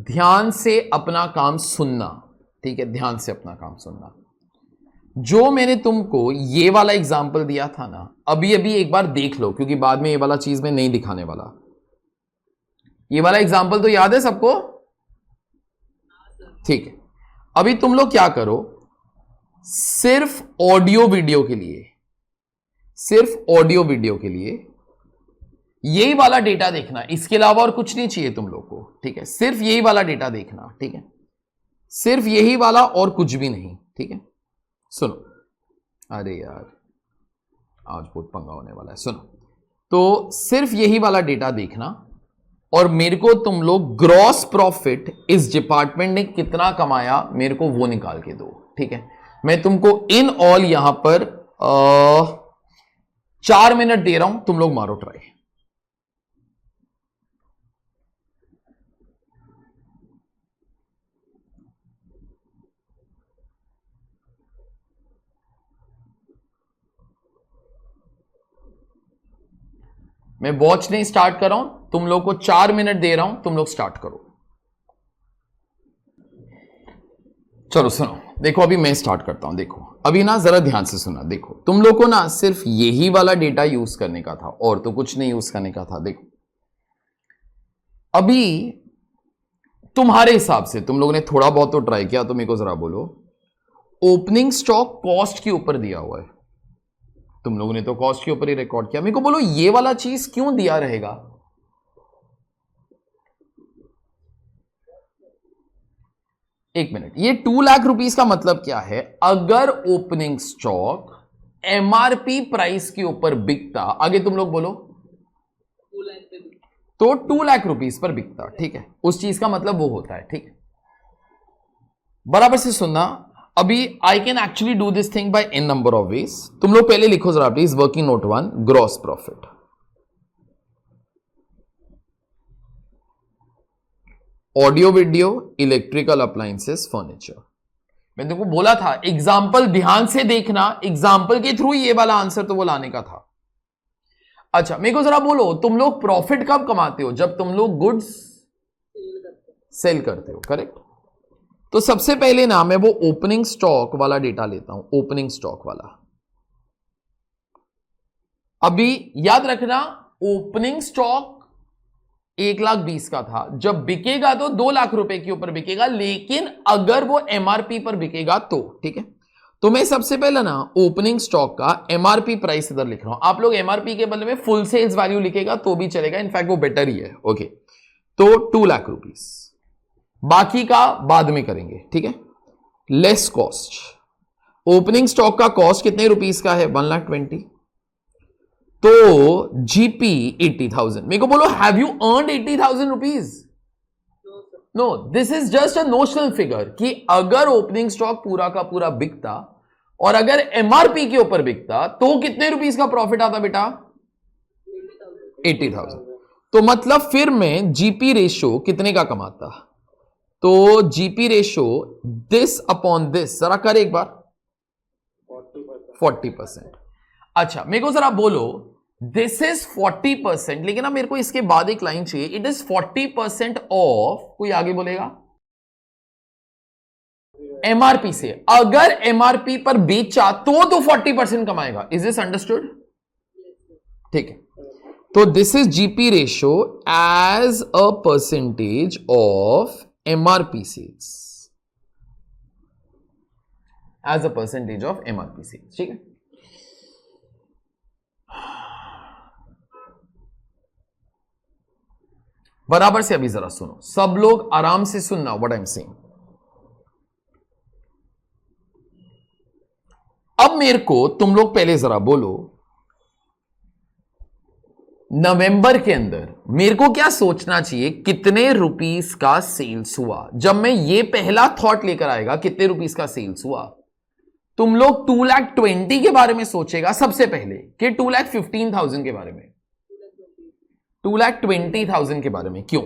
ध्यान से अपना काम सुनना, ठीक है? ध्यान से अपना काम सुनना। जो मैंने तुमको ये वाला एग्जाम्पल दिया था ना, अभी अभी एक बार देख लो, क्योंकि बाद में ये वाला चीज मैं नहीं दिखाने वाला। ये वाला एग्जाम्पल तो याद है सबको? ठीक है। अभी तुम लोग क्या करो, सिर्फ ऑडियो वीडियो के लिए, सिर्फ ऑडियो वीडियो के लिए यही वाला डेटा देखना, इसके अलावा और कुछ नहीं चाहिए तुम लोग को, ठीक है? सिर्फ यही वाला डेटा देखना, ठीक है? सिर्फ यही वाला और कुछ भी नहीं, ठीक है? सुनो, अरे यार आज बहुत पंगा होने वाला है। सुनो, तो सिर्फ यही वाला डेटा देखना और मेरे को तुम लोग ग्रॉस प्रॉफिट इस डिपार्टमेंट ने कितना कमाया मेरे को वो निकाल के दो, ठीक है? मैं तुमको इन ऑल यहां पर 4 मिनट दे रहा हूं, तुम लोग मारो ट्राई। मैं वॉच नहीं स्टार्ट कर रहा हूं, तुम लोग को 4 मिनट दे रहा हूं, तुम लोग स्टार्ट करो। चलो सुनो, देखो अभी मैं स्टार्ट करता हूं। देखो अभी ना जरा ध्यान से सुना। देखो तुम लोग को ना सिर्फ यही वाला डेटा यूज करने का था और तो कुछ नहीं यूज करने का था। देखो अभी तुम्हारे हिसाब से तुम लोगों ने थोड़ा बहुत तो ट्राई किया, तो मेरे को जरा बोलो, ओपनिंग स्टॉक कॉस्ट के ऊपर दिया हुआ है, तुम लोगों ने तो कॉस्ट के ऊपर ही रिकॉर्ड किया। मेरे को बोलो ये वाला चीज क्यों दिया रहेगा? एक मिनट, ये 2 लाख रुपीस का मतलब क्या है? अगर ओपनिंग स्टॉक एमआरपी प्राइस के ऊपर बिकता, आगे तुम लोग बोलो, तो 2 लाख रुपीस पर बिकता, ठीक है? उस चीज का मतलब वो होता है, ठीक है? बराबर से सुनना। अभी I can actually do this thing by an number of ways. तुम लोग पहले लिखो जरा please, working note 1, gross profit, audio video, electrical appliances, furniture. मैं तुमको बोला था एग्जाम्पल ध्यान से देखना, एग्जाम्पल के थ्रू ये वाला आंसर तो वो लाने का था। अच्छा मेरे को जरा बोलो, तुम लोग प्रॉफिट कब कमाते हो? जब तुम लोग गुड्स सेल करते हो, करेक्ट? तो सबसे पहले ना मैं वो ओपनिंग स्टॉक वाला डेटा लेता हूं, ओपनिंग स्टॉक वाला। अभी याद रखना, ओपनिंग स्टॉक 1,20,000 का था, जब बिकेगा तो 2 लाख रुपए के ऊपर बिकेगा, लेकिन अगर वो एमआरपी पर बिकेगा तो, ठीक है। तो मैं सबसे पहले ना ओपनिंग स्टॉक का एमआरपी प्राइस इधर लिख रहा हूं, आप लोग एमआरपी के बदले में फुल सेल्स वैल्यू लिखेगा तो भी चलेगा, इनफैक्ट वो बेटर ही है, ओके। तो 2 लाख रुपीस, बाकी का बाद में करेंगे, ठीक है। लेस कॉस्ट, ओपनिंग स्टॉक का कॉस्ट कितने रुपीस का है, 1,20,000, तो जीपी 80,000। मेरे को बोलो have you earned 80,000 rupees? No, this is just a notional figure कि अगर ओपनिंग स्टॉक पूरा का पूरा बिकता और अगर एमआरपी के ऊपर बिकता तो कितने रुपीस का प्रॉफिट आता बेटा? 80,000। तो मतलब फिर मैं जीपी रेशो कितने का कमाता? तो GP ratio this upon this, जरा कर एक बार, 40%। अच्छा मेरे को जरा बोलो दिस इज 40%, लेकिन अब मेरे को इसके बाद एक लाइन चाहिए, इट इज 40% ऑफ, कोई आगे बोलेगा, एमआरपी से। अगर एमआरपी पर बेचा तो 40% कमाएगा। Is this understood? ठीक है, तो this is GP ratio as a percentage of MRP sales, as a percentage of MRP sales, ठीक है। बराबर से अभी जरा सुनो, सब लोग आराम से सुनना व्हाट आई एम सेइंग। अब मेरे को तुम लोग पहले जरा बोलो, नवंबर के अंदर मेरे को क्या सोचना चाहिए, कितने रुपीस का सेल्स हुआ? जब मैं ये पहला थॉट लेकर आएगा कितने रुपीस का सेल्स हुआ, तुम लोग 2,20,000 के बारे में सोचेगा सबसे पहले कि 2,15,000 के बारे में, 2,20,000 के बारे में। क्यों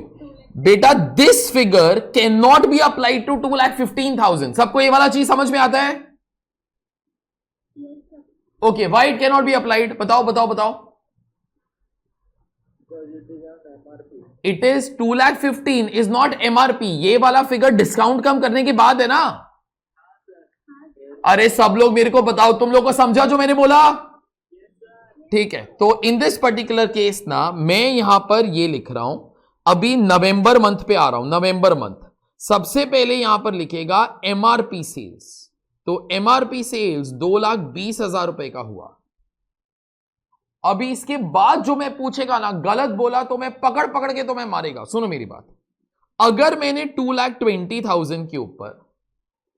बेटा? This figure can not be applied to 2,15,000। सबको ये वाला चीज समझ में आता है? Okay, why it can not be applied? बताओ बताओ बताओ। It is 2,15,000 is not MRP. ये वाला फिगर डिस्काउंट कम करने के बाद है ना। अरे सब लोग मेरे को बताओ, तुम लोग को समझा जो मैंने बोला? ठीक है, तो इन दिस पर्टिकुलर केस ना मैं यहां पर ये लिख रहा हूं, अभी नवंबर मंथ पे आ रहा हूं, नवंबर मंथ। सबसे पहले यहां पर लिखेगा एमआरपी सेल्स, तो एमआरपी सेल्स 2,20,000 रुपए का हुआ। अभी इसके बाद जो मैं पूछेगा ना, गलत बोला तो मैं पकड़ पकड़ के तो मैं मारेगा। सुनो मेरी बात, अगर मैंने 2,20,000 के ऊपर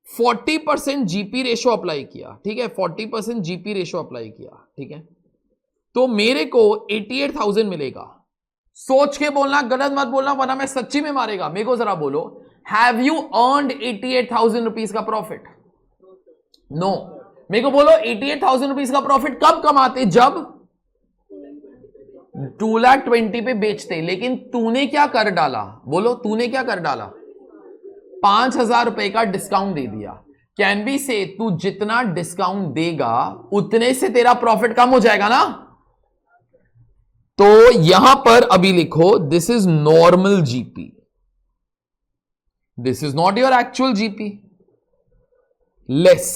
40% जीपी रेशो अप्लाई किया, ठीक है, 40% जीपी रेशो अप्लाई किया, ठीक है, तो मेरे को 88,000 मिलेगा। सोच के बोलना, गलत मत बोलना वरना मैं सच्ची में मारेगा। मेरे को जरा बोलो, हैव यू अर्नड 88,000 रुपीज का प्रॉफिट? नो। मेरे को बोलो 88,000 रुपीज का प्रॉफिट कब कमाते? जब 2,20,000 पे बेचते। लेकिन तूने क्या कर डाला? बोलो तूने क्या कर डाला? 5,000 रुपए का डिस्काउंट दे दिया। कैन बी से तू जितना डिस्काउंट देगा उतने से तेरा प्रॉफिट कम हो जाएगा ना। तो यहां पर अभी लिखो this is normal GP, this is not your actual GP, less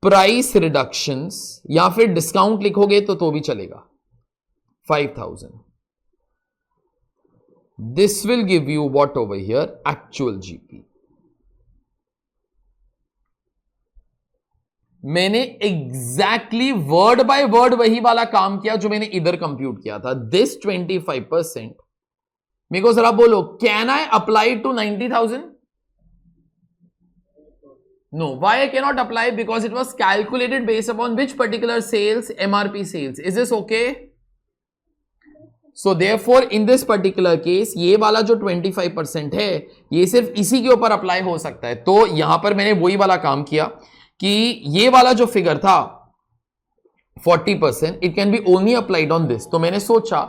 price reductions, या फिर डिस्काउंट लिखोगे तो भी चलेगा, 5,000। This will give you what over here, actual GP. मैंने एग्जैक्टली वर्ड बाय वर्ड वही वाला काम किया जो मैंने इधर कंप्यूट किया था। दिस 25%, मेरे को जरा बोलो, can I apply to 90,000? No, why I cannot apply? Because it was calculated based upon which particular sales? MRP sales. Is this okay? So therefore in this particular case ये वाला जो 25% है ये सिर्फ इसी के ऊपर अप्लाई हो सकता है। तो यहां पर मैंने वही वाला काम किया कि ये वाला जो फिगर था 40%, it can be only applied on this. तो मैंने सोचा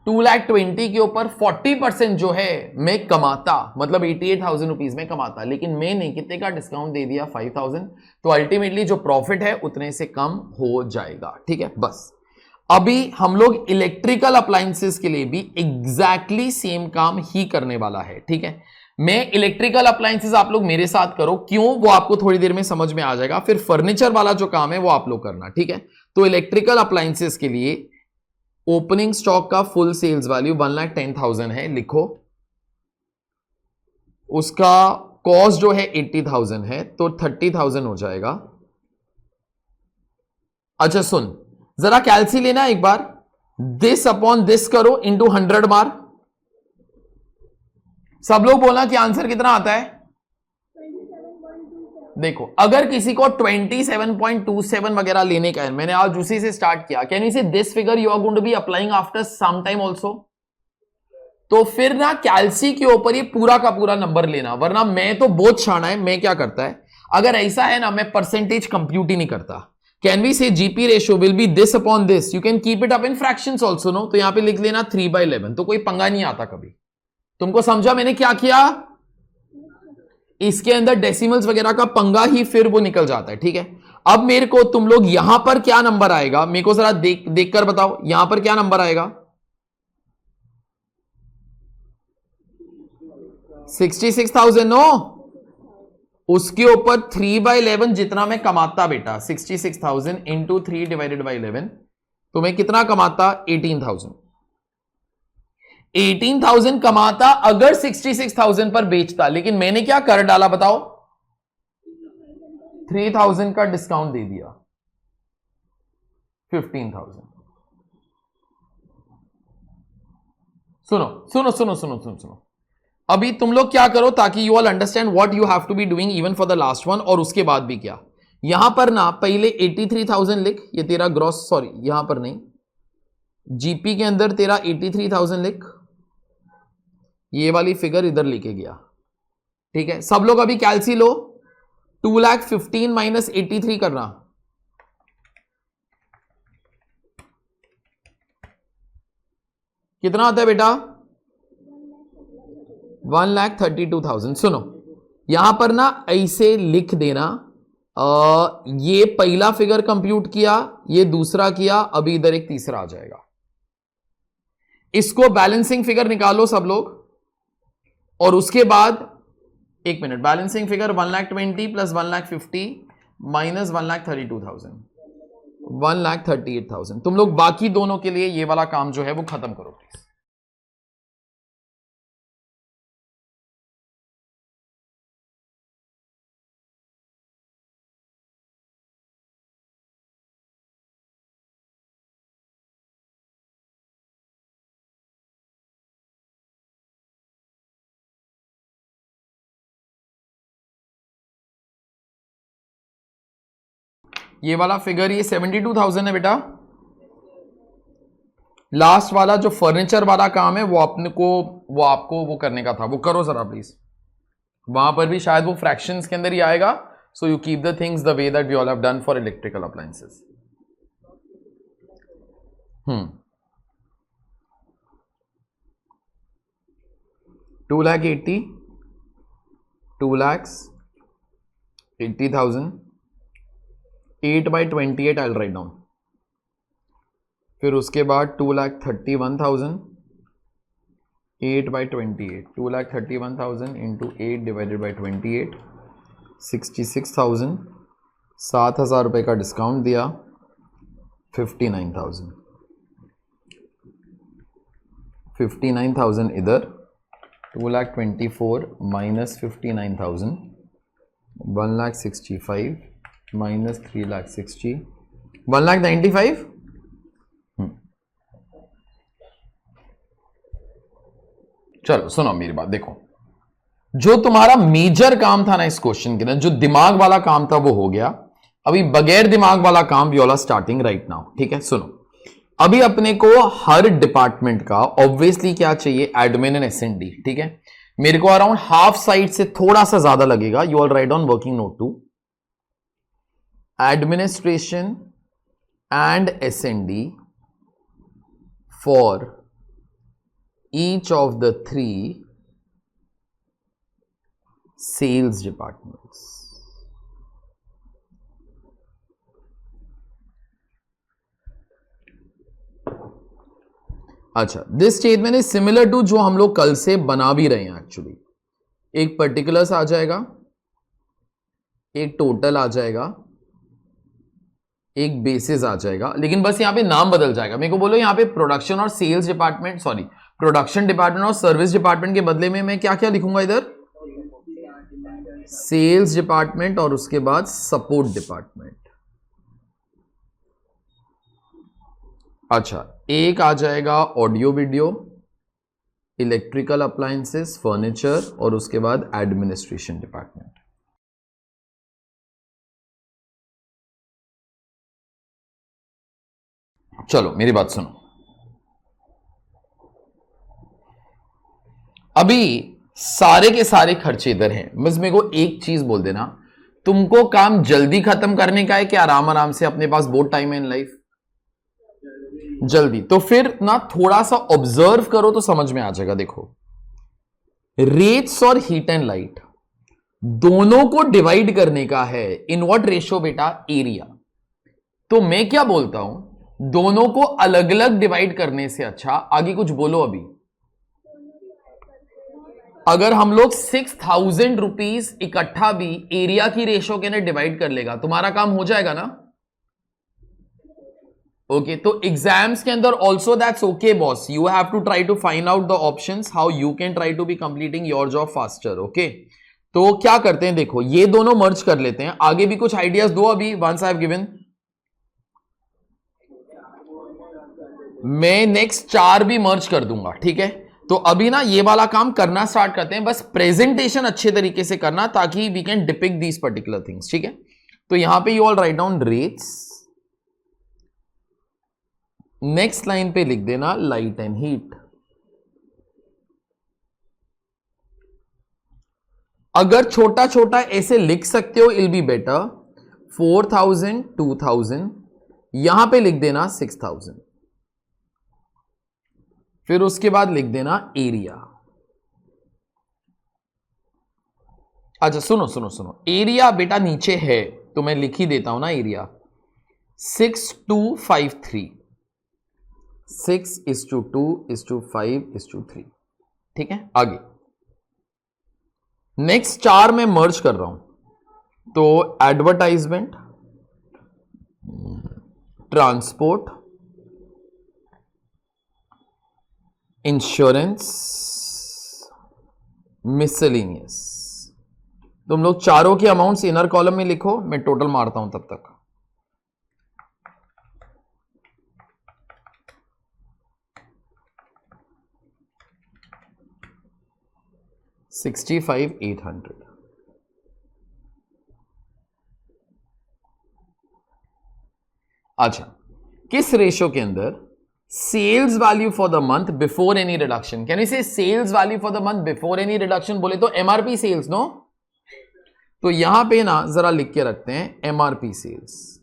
2,20,000 के ऊपर 40% जो है मैं कमाता, मतलब 88,000 रुपीज में कमाता, लेकिन मैंने कितने का डिस्काउंट दे दिया? 5,000। तो अल्टीमेटली जो प्रॉफिट है उतने से कम हो जाएगा, ठीक है। बस अभी हम लोग इलेक्ट्रिकल अप्लायंसेस के लिए भी एग्जैक्टली सेम काम ही करने वाला है, ठीक है। मैं इलेक्ट्रिकल अप्लायंसेस आप लोग मेरे साथ करो, क्यों वो आपको थोड़ी देर में समझ में आ जाएगा। फिर फर्नीचर वाला जो काम है वो आप लोग करना, ठीक है। तो इलेक्ट्रिकल अप्लायंसेस के लिए ओपनिंग स्टॉक का फुल सेल्स वैल्यू 1,10,000 है, लिखो। उसका कॉस्ट जो है 80,000 है, तो 30,000 हो जाएगा। अच्छा सुन, जरा कैलसी लेना एक बार, दिस अपॉन दिस करो इंटू 100 मार। सब लोग बोलना कि आंसर कितना आता है। देखो अगर किसी को 27.27 वगैरह लेने का है, मैंने आज उसी से स्टार्ट किया, can you say this figure you are going to be applying after some time also, तो फिर ना कैलसी के ऊपर ये पूरा का पूरा नंबर लेना, वरना मैं तो बहुत छाना है। मैं क्या करता है, अगर ऐसा है ना, मैं परसेंटेज कंप्यूट ही नहीं करता। Can we say GP ratio will be this upon this, you can keep it up in fractions also no, तो यहां पे लिख लेना 3/11, तो कोई पंगा नहीं आता कभी। तुमको समझा मैंने क्या किया? इसके अंदर डेसिमल्स वगैरह का पंगा ही फिर वो निकल जाता है, ठीक है। अब मेरे को तुम लोग यहां पर क्या नंबर आएगा, मेरे को जरा देख कर बताओ, यहां पर क्या नंबर आएगा? 66,000 नो, उसके ऊपर 3/11 जितना मैं कमाता बेटा, 66,000 इंटू 3/11, तो मैं कितना कमाता? 18,000। 18,000 कमाता अगर 66,000 पर बेचता, लेकिन मैंने क्या कर डाला बताओ? 3,000 का डिस्काउंट दे दिया, 15,000। सुनो सुनो सुनो सुनो सुनो सुनो, अभी तुम लोग क्या करो ताकि you all understand what you have to be doing even for the last one, और उसके बाद भी क्या। यहां पर ना पहले 83,000 लिख, ये तेरा ग्रॉस, सॉरी यहां पर नहीं, जीपी के अंदर तेरा 83,000 लिख, ये वाली फिगर इधर लेके गया, ठीक है। सब लोग अभी कैलसी लो, 2,15,000 माइनस 83 करना, कितना आता है बेटा? 1,32,000। सुनो यहां पर ना ऐसे लिख देना, ये पहला फिगर कंप्यूट किया, ये दूसरा किया, अभी इधर एक तीसरा आ जाएगा। इसको बैलेंसिंग फिगर निकालो सब लोग, और उसके बाद एक minute, balancing figure 1,20,000 plus 1,50,000 minus 1,32,000, 1,38,000। तुम लोग बाकी दोनों के लिए ये वाला काम जो है वो खत्म करो प्लीज। ये वाला फिगर ये 72,000 है बेटा। लास्ट वाला जो फर्नीचर वाला काम है वो आपको वो करने का था, वो करो जरा प्लीज। वहां पर भी शायद वो फ्रैक्शंस के अंदर ही आएगा, so you keep the things the way that we all have done for electrical appliances. 2,80,000, 2,80,000, 8/28 I'll write down। फिर उसके बाद 2,31,000, 8/28, 2,31,000 इंटू 8 डिवाइडेड बाई 28, 66,000, 7,000 रुपये का डिस्काउंट दिया, 59,000, 59,000 इधर, 2,24,000 माइनस 59,000, 1,65,000 माइनस 3,60,000, 1,95,000। चलो सुनो मेरी बात, देखो जो तुम्हारा मेजर काम था ना इस क्वेश्चन के अंदर, जो दिमाग वाला काम था वो हो गया। अभी बगैर दिमाग वाला काम we all are starting right now, ठीक है। सुनो अभी अपने को हर डिपार्टमेंट का ऑब्वियसली क्या चाहिए, एडमिन एंड एसएनडी, ठीक है। मेरे को अराउंड हाफ साइड से थोड़ा सा ज्यादा लगेगा, you all write on working note two administration and SND for each of the 3 sales departments। अच्छा, this statement is similar to जो हम लोग कल से बना भी रहे हैं एक्चुअली। एक पर्टिकुलर्स आ जाएगा, एक टोटल आ जाएगा, एक बेसिस आ जाएगा, लेकिन बस यहां पे नाम बदल जाएगा। मेरे को बोलो यहां पे प्रोडक्शन और sales department, sorry production department और सर्विस डिपार्टमेंट के बदले में मैं क्या क्या लिखूंगा इधर, सेल्स डिपार्टमेंट और उसके बाद सपोर्ट डिपार्टमेंट। अच्छा, एक आ जाएगा audio video, electrical appliances, furniture और उसके बाद एडमिनिस्ट्रेशन डिपार्टमेंट। चलो मेरी बात सुनो, अभी सारे के सारे खर्चे इधर हैं, बस मेरे को एक चीज बोल देना, तुमको काम जल्दी खत्म करने का है कि आराम आराम से, अपने पास बहुत टाइम है इन लाइफ, जल्दी। तो फिर ना थोड़ा सा ऑब्जर्व करो तो समझ में आ जाएगा। देखो, रेट्स और हीट एंड लाइट दोनों को डिवाइड करने का है इन व्हाट रेशियो बेटा, एरिया। तो मैं क्या बोलता हूं, दोनों को अलग अलग डिवाइड करने से अच्छा, आगे कुछ बोलो अभी, अगर हम लोग 6,000 रुपीज इकट्ठा भी एरिया की रेशो के अंदर डिवाइड कर लेगा, तुम्हारा काम हो जाएगा ना। ओके, तो एग्जाम्स के अंदर also that's okay boss, you have to try to find out the options how you can try to be completing your job faster. Okay, तो क्या करते हैं, देखो ये दोनों मर्ज कर लेते हैं, आगे भी कुछ आइडियाज दो अभी, वंस आई हैव गिवन। मैं नेक्स्ट 4 भी मर्ज कर दूंगा, ठीक है। तो अभी ना ये वाला काम करना स्टार्ट करते हैं, बस प्रेजेंटेशन अच्छे तरीके से करना ताकि we can depict these particular things, ठीक है। तो यहां पे you all write down rates, next line पे लिख देना लाइट एंड हीट। अगर छोटा छोटा ऐसे लिख सकते हो इल बी बेटर, 4,000 2,000, यहां पे लिख देना 6,000, फिर उसके बाद लिख देना एरिया। अच्छा सुनो सुनो सुनो, एरिया बेटा नीचे है तो मैं लिख ही देता हूं ना एरिया, 6,253, 6:2:5:3, ठीक है। आगे नेक्स्ट 4 में मर्ज कर रहा हूं, तो एडवर्टाइजमेंट, ट्रांसपोर्ट, इंश्योरेंस, मिसलेनियस। तुम लोग चारों के अमाउंट्स इनर कॉलम में लिखो, मैं टोटल मारता हूं तब तक। $65,800। अच्छा, किस रेशो के अंदर sales value for the month before any reduction, can we say sales value for the month before any reduction, बोले तो एमआरपी सेल्स, नो। तो यहां पे ना जरा लिख के रखते हैं एमआरपी सेल्स।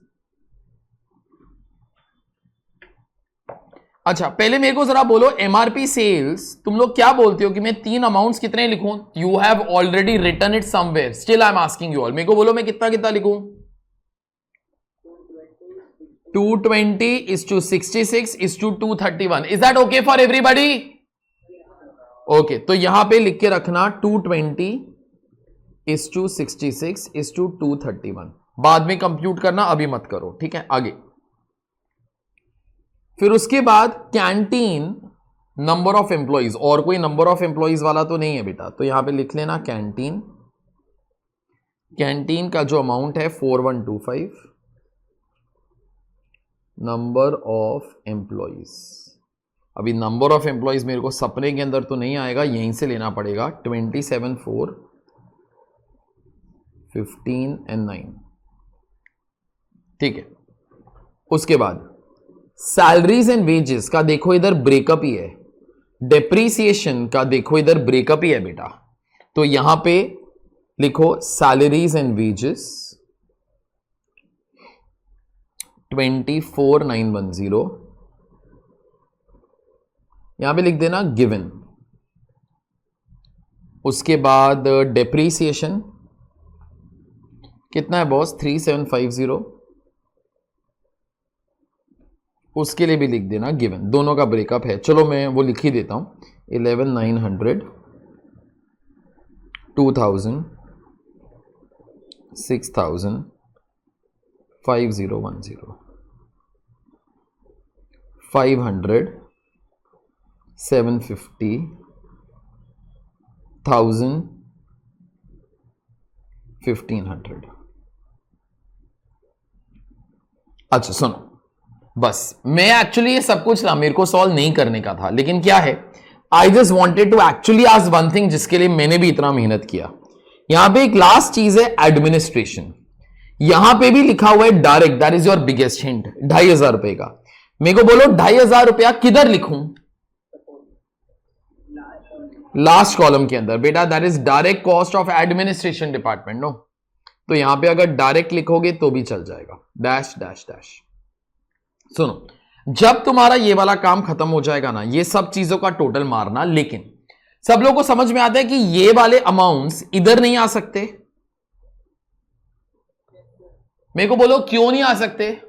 अच्छा, पहले मेरे को जरा बोलो एमआरपी सेल्स तुम लोग क्या बोलते हो कि मैं 3 अमाउंट्स कितने लिखूं, you have already written it somewhere, still I am asking you all, मेरे को बोलो मैं कितना कितना लिखूं। 220:66:231, is that okay for everybody? Okay, तो यहां पे लिख के रखना 220:66:231, बाद में कंप्यूट करना, अभी मत करो, ठीक है। आगे फिर उसके बाद कैंटीन, नंबर ऑफ एम्प्लॉइज, और कोई नंबर ऑफ एम्प्लॉइज वाला तो नहीं है बेटा, तो यहां पे लिख लेना कैंटीन, कैंटीन का जो अमाउंट है 4125, नंबर ऑफ एम्प्लॉइज। अभी नंबर ऑफ एम्प्लॉइज मेरे को सपने के अंदर तो नहीं आएगा, यहीं से लेना पड़ेगा, 27 4 15 and 9, ठीक है। उसके बाद सैलरीज एंड वेजेस का देखो इधर ब्रेकअप ही है, डेप्रीसिएशन का देखो इधर ब्रेकअप ही है बेटा, तो यहां पे लिखो सैलरीज एंड वेजेस 24,910, यहां पे लिख देना गिवन। उसके बाद डेप्रीसिएशन कितना है बॉस, 3,750, उसके लिए भी लिख देना गिवन, दोनों का ब्रेकअप है, चलो मैं वो लिख ही देता हूं, 11,900, 2,000, 6,000, 5,010, 500, 750, 1000, 1500। अच्छा सुनो, बस मैं एक्चुअली ये सब कुछ ना मेरे को सॉल्व नहीं करने का था, लेकिन क्या है, I just wanted to actually ask one thing जिसके लिए मैंने भी इतना मेहनत किया। यहां पे एक लास्ट चीज है एडमिनिस्ट्रेशन। यहां पे भी लिखा हुआ है direct, that is your biggest hint, 2500 रुपए का। मेरे को बोलो 2500 रुपया किधर लिखूं? लास्ट कॉलम के अंदर बेटा, that is direct cost of administration department. No, तो यहां पे अगर डायरेक्ट लिखोगे तो भी चल जाएगा, डैश डैश डैश। सुनो, जब तुम्हारा ये वाला काम खत्म हो जाएगा ना, ये सब चीजों का टोटल मारना, लेकिन सब लोगों को समझ में आता है कि ये वाले अमाउंट्स इधर नहीं आ सकते। मेरे को बोलो क्यों नहीं आ सकते?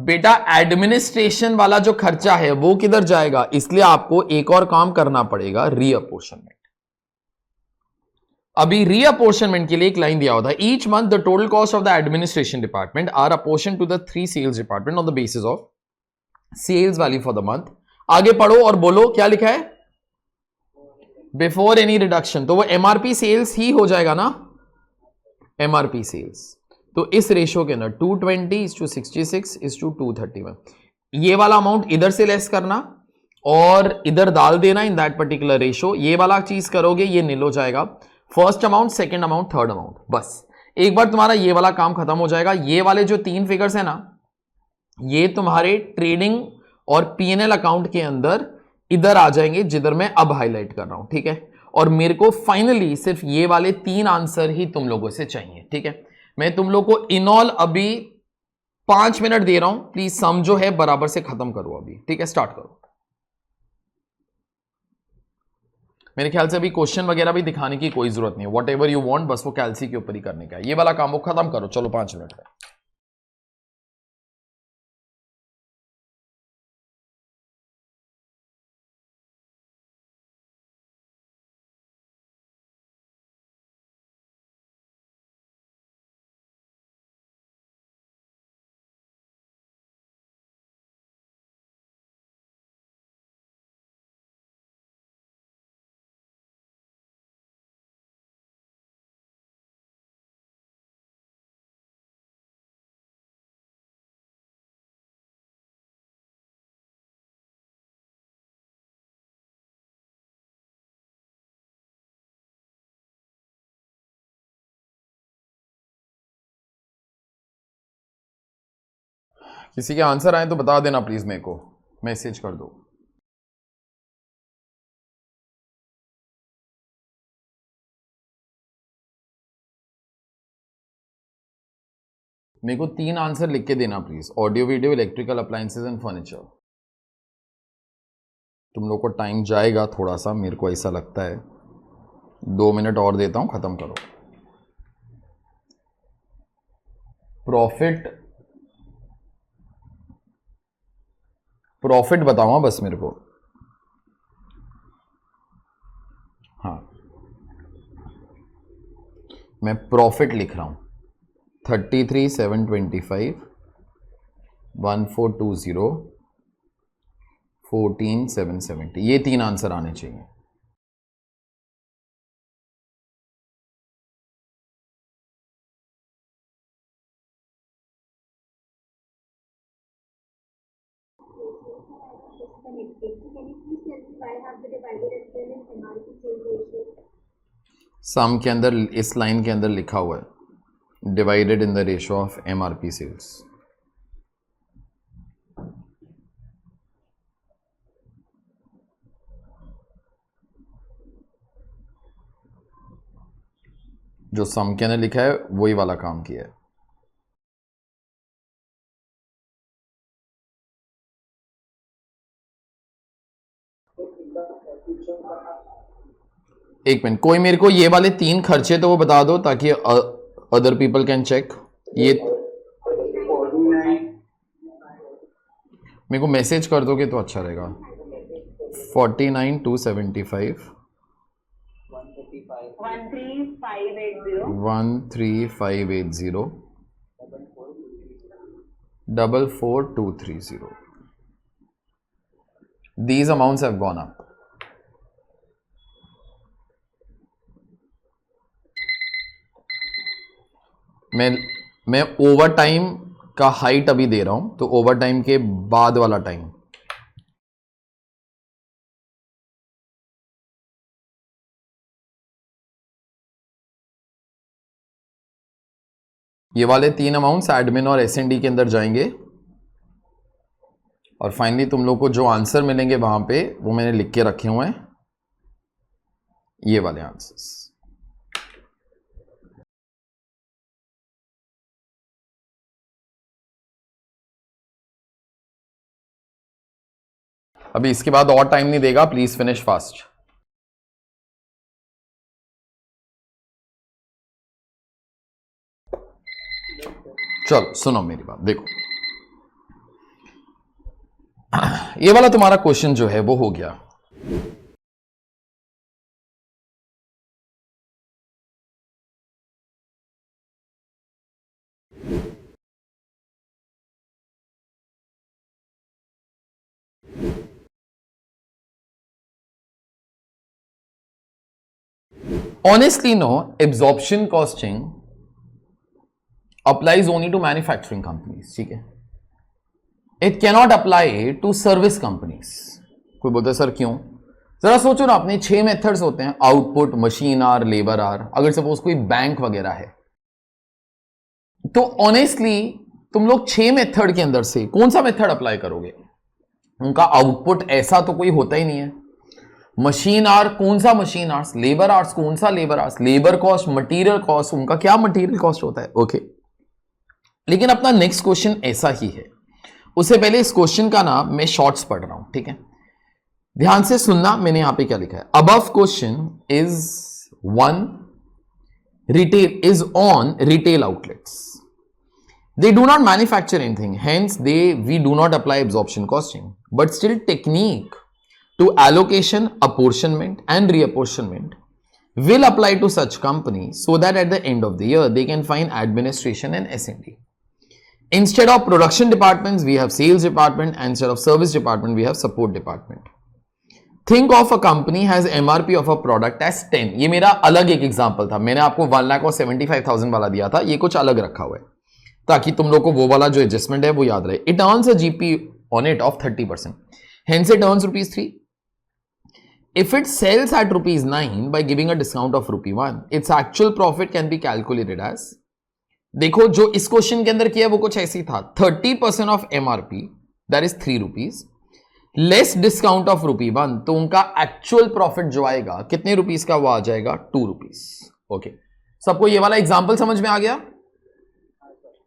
बेटा एडमिनिस्ट्रेशन वाला जो खर्चा है वो किधर जाएगा, इसलिए आपको एक और काम करना पड़ेगा, रीअपोर्शनमेंट। अभी रीअपोर्शनमेंट के लिए एक लाइन दिया होता है, each month the total cost of the administration department are apportion to the 3 sales department on the basis of sales value for the month. आगे पढ़ो और बोलो क्या लिखा है, बिफोर एनी रिडक्शन। तो वो एमआरपी सेल्स ही हो जाएगा ना, एमआरपी सेल्स। तो इस रेशो के अंदर 220:66:231, ये वाला अमाउंट इधर से लेस करना और इधर डाल देना इन दैट पर्टिकुलर रेशो। ये वाला चीज करोगे ये नील हो जाएगा, first amount, second amount, third amount. बस एक बार तुम्हारा ये वाला काम खत्म हो जाएगा। ये वाले जो 3 फिगर्स है ना, ये तुम्हारे ट्रेडिंग और पीएनएल अकाउंट के अंदर इधर आ जाएंगे, जिधर मैं अब हाईलाइट कर रहा हूं, ठीक है। और मेरे को फाइनली सिर्फ ये वाले 3 आंसर ही तुम लोगों से चाहिए, ठीक है। मैं तुम लोग को इन ऑल अभी 5 मिनट दे रहा हूं, प्लीज सम जो है बराबर से खत्म करो अभी, ठीक है। स्टार्ट करो। मेरे ख्याल से अभी क्वेश्चन वगैरह भी दिखाने की कोई जरूरत नहीं है, वॉट एवर यू वॉन्ट, बस वो कैलसी के ऊपर ही करने का है। ये वाला काम वो खत्म करो, चलो 5 मिनट में। किसी के आंसर आए तो बता देना प्लीज, मेरे को मैसेज कर दो। मेरे को 3 आंसर लिख के देना please, audio video, electrical appliances and furniture. तुम लोग को टाइम जाएगा थोड़ा सा, मेरे को ऐसा लगता है 2 मिनट और देता हूं, खत्म करो। प्रॉफिट बताऊंगा बस मेरे को। हाँ, मैं प्रॉफिट लिख रहा हूं, 33,725, 1420, 14,770, ये 3 आंसर आने चाहिए। सम के अंदर इस लाइन के अंदर लिखा हुआ है divided in the ratio of MRP sales. जो सम के अंदर लिखा है वही वाला काम किया है। एक मिनट, कोई मेरे को ये वाले 3 खर्चे तो वो बता दो ताकि अदर पीपल कैन चेक। ये मेरे को मैसेज कर दोगे तो अच्छा रहेगा। 49,275, 13580, 44230। these amounts have gone up. मैं ओवर टाइम का हाइट अभी दे रहा हूं, तो ओवर टाइम के बाद वाला टाइम, ये वाले 3 अमाउंट्स एडमिन और एसएनडी के अंदर जाएंगे और फाइनली तुम लोग को जो आंसर मिलेंगे वहां पे वो मैंने लिख के रखे हुए हैं, ये वाले आंसर्स। अभी इसके बाद और टाइम नहीं देगा, प्लीज फिनिश फास्ट। चलो सुनो मेरी बात, देखो ये वाला तुम्हारा क्वेश्चन जो है वो हो गया। Honestly, no, absorption costing applies only to manufacturing companies, ठीक है? It cannot apply to service companies. कोई बोलता है सर क्यों? जरा सोचो ना, अपने 6 मेथड्स होते हैं, output, machine hour, labour hour. अगर सपोज कोई बैंक वगैरह है तो ऑनेस्टली तुम लोग 6 मेथड के अंदर से कौन सा मेथड अप्लाई करोगे? उनका आउटपुट ऐसा तो कोई होता ही नहीं है। मशीन आर कौन सा मशीन आर्स, लेबर आर्स कौन सा labour hours, labour cost, material cost, उनका क्या मटेरियल कॉस्ट होता है। ओके, लेकिन अपना नेक्स्ट क्वेश्चन ऐसा ही है। उससे पहले इस क्वेश्चन का ना मैं शॉर्ट्स पढ़ रहा हूं, ठीक है? ध्यान से सुनना, मैंने यहां पे क्या लिखा है। Above question is on retail outlets, they do not manufacture anything, hence we do not apply absorption costing, but still technique to allocation, apportionment and reapportionment will apply to such companies so that at the end of the year they can find administration and S&D. Instead of production departments we have sales department, and instead of service department we have support department. Think of a company has MRP of a product as 10. ये मेरा अलग एक example था, मैंने आपको 1,75,000 वाला दिया था, ये कुछ अलग रखा हुआ है ताकि तुम लोग को वो वाला जो एडजस्टमेंट है वो याद रहे। It earns a GP on it of 30%, hence it earns ₹3। If it sells at ₹9 by giving a discount of ₹1, its actual profit can be calculated as, देखो जो इस क्वेश्चन के अंदर किया वो कुछ ऐसी था, 30% of MRP that is ₹3 less discount of ₹1, तो उनका एक्चुअल प्रॉफिट जो आएगा कितने रुपीस का, वो आ जाएगा ₹2। ओके, सबको ये वाला एग्जांपल समझ में आ गया?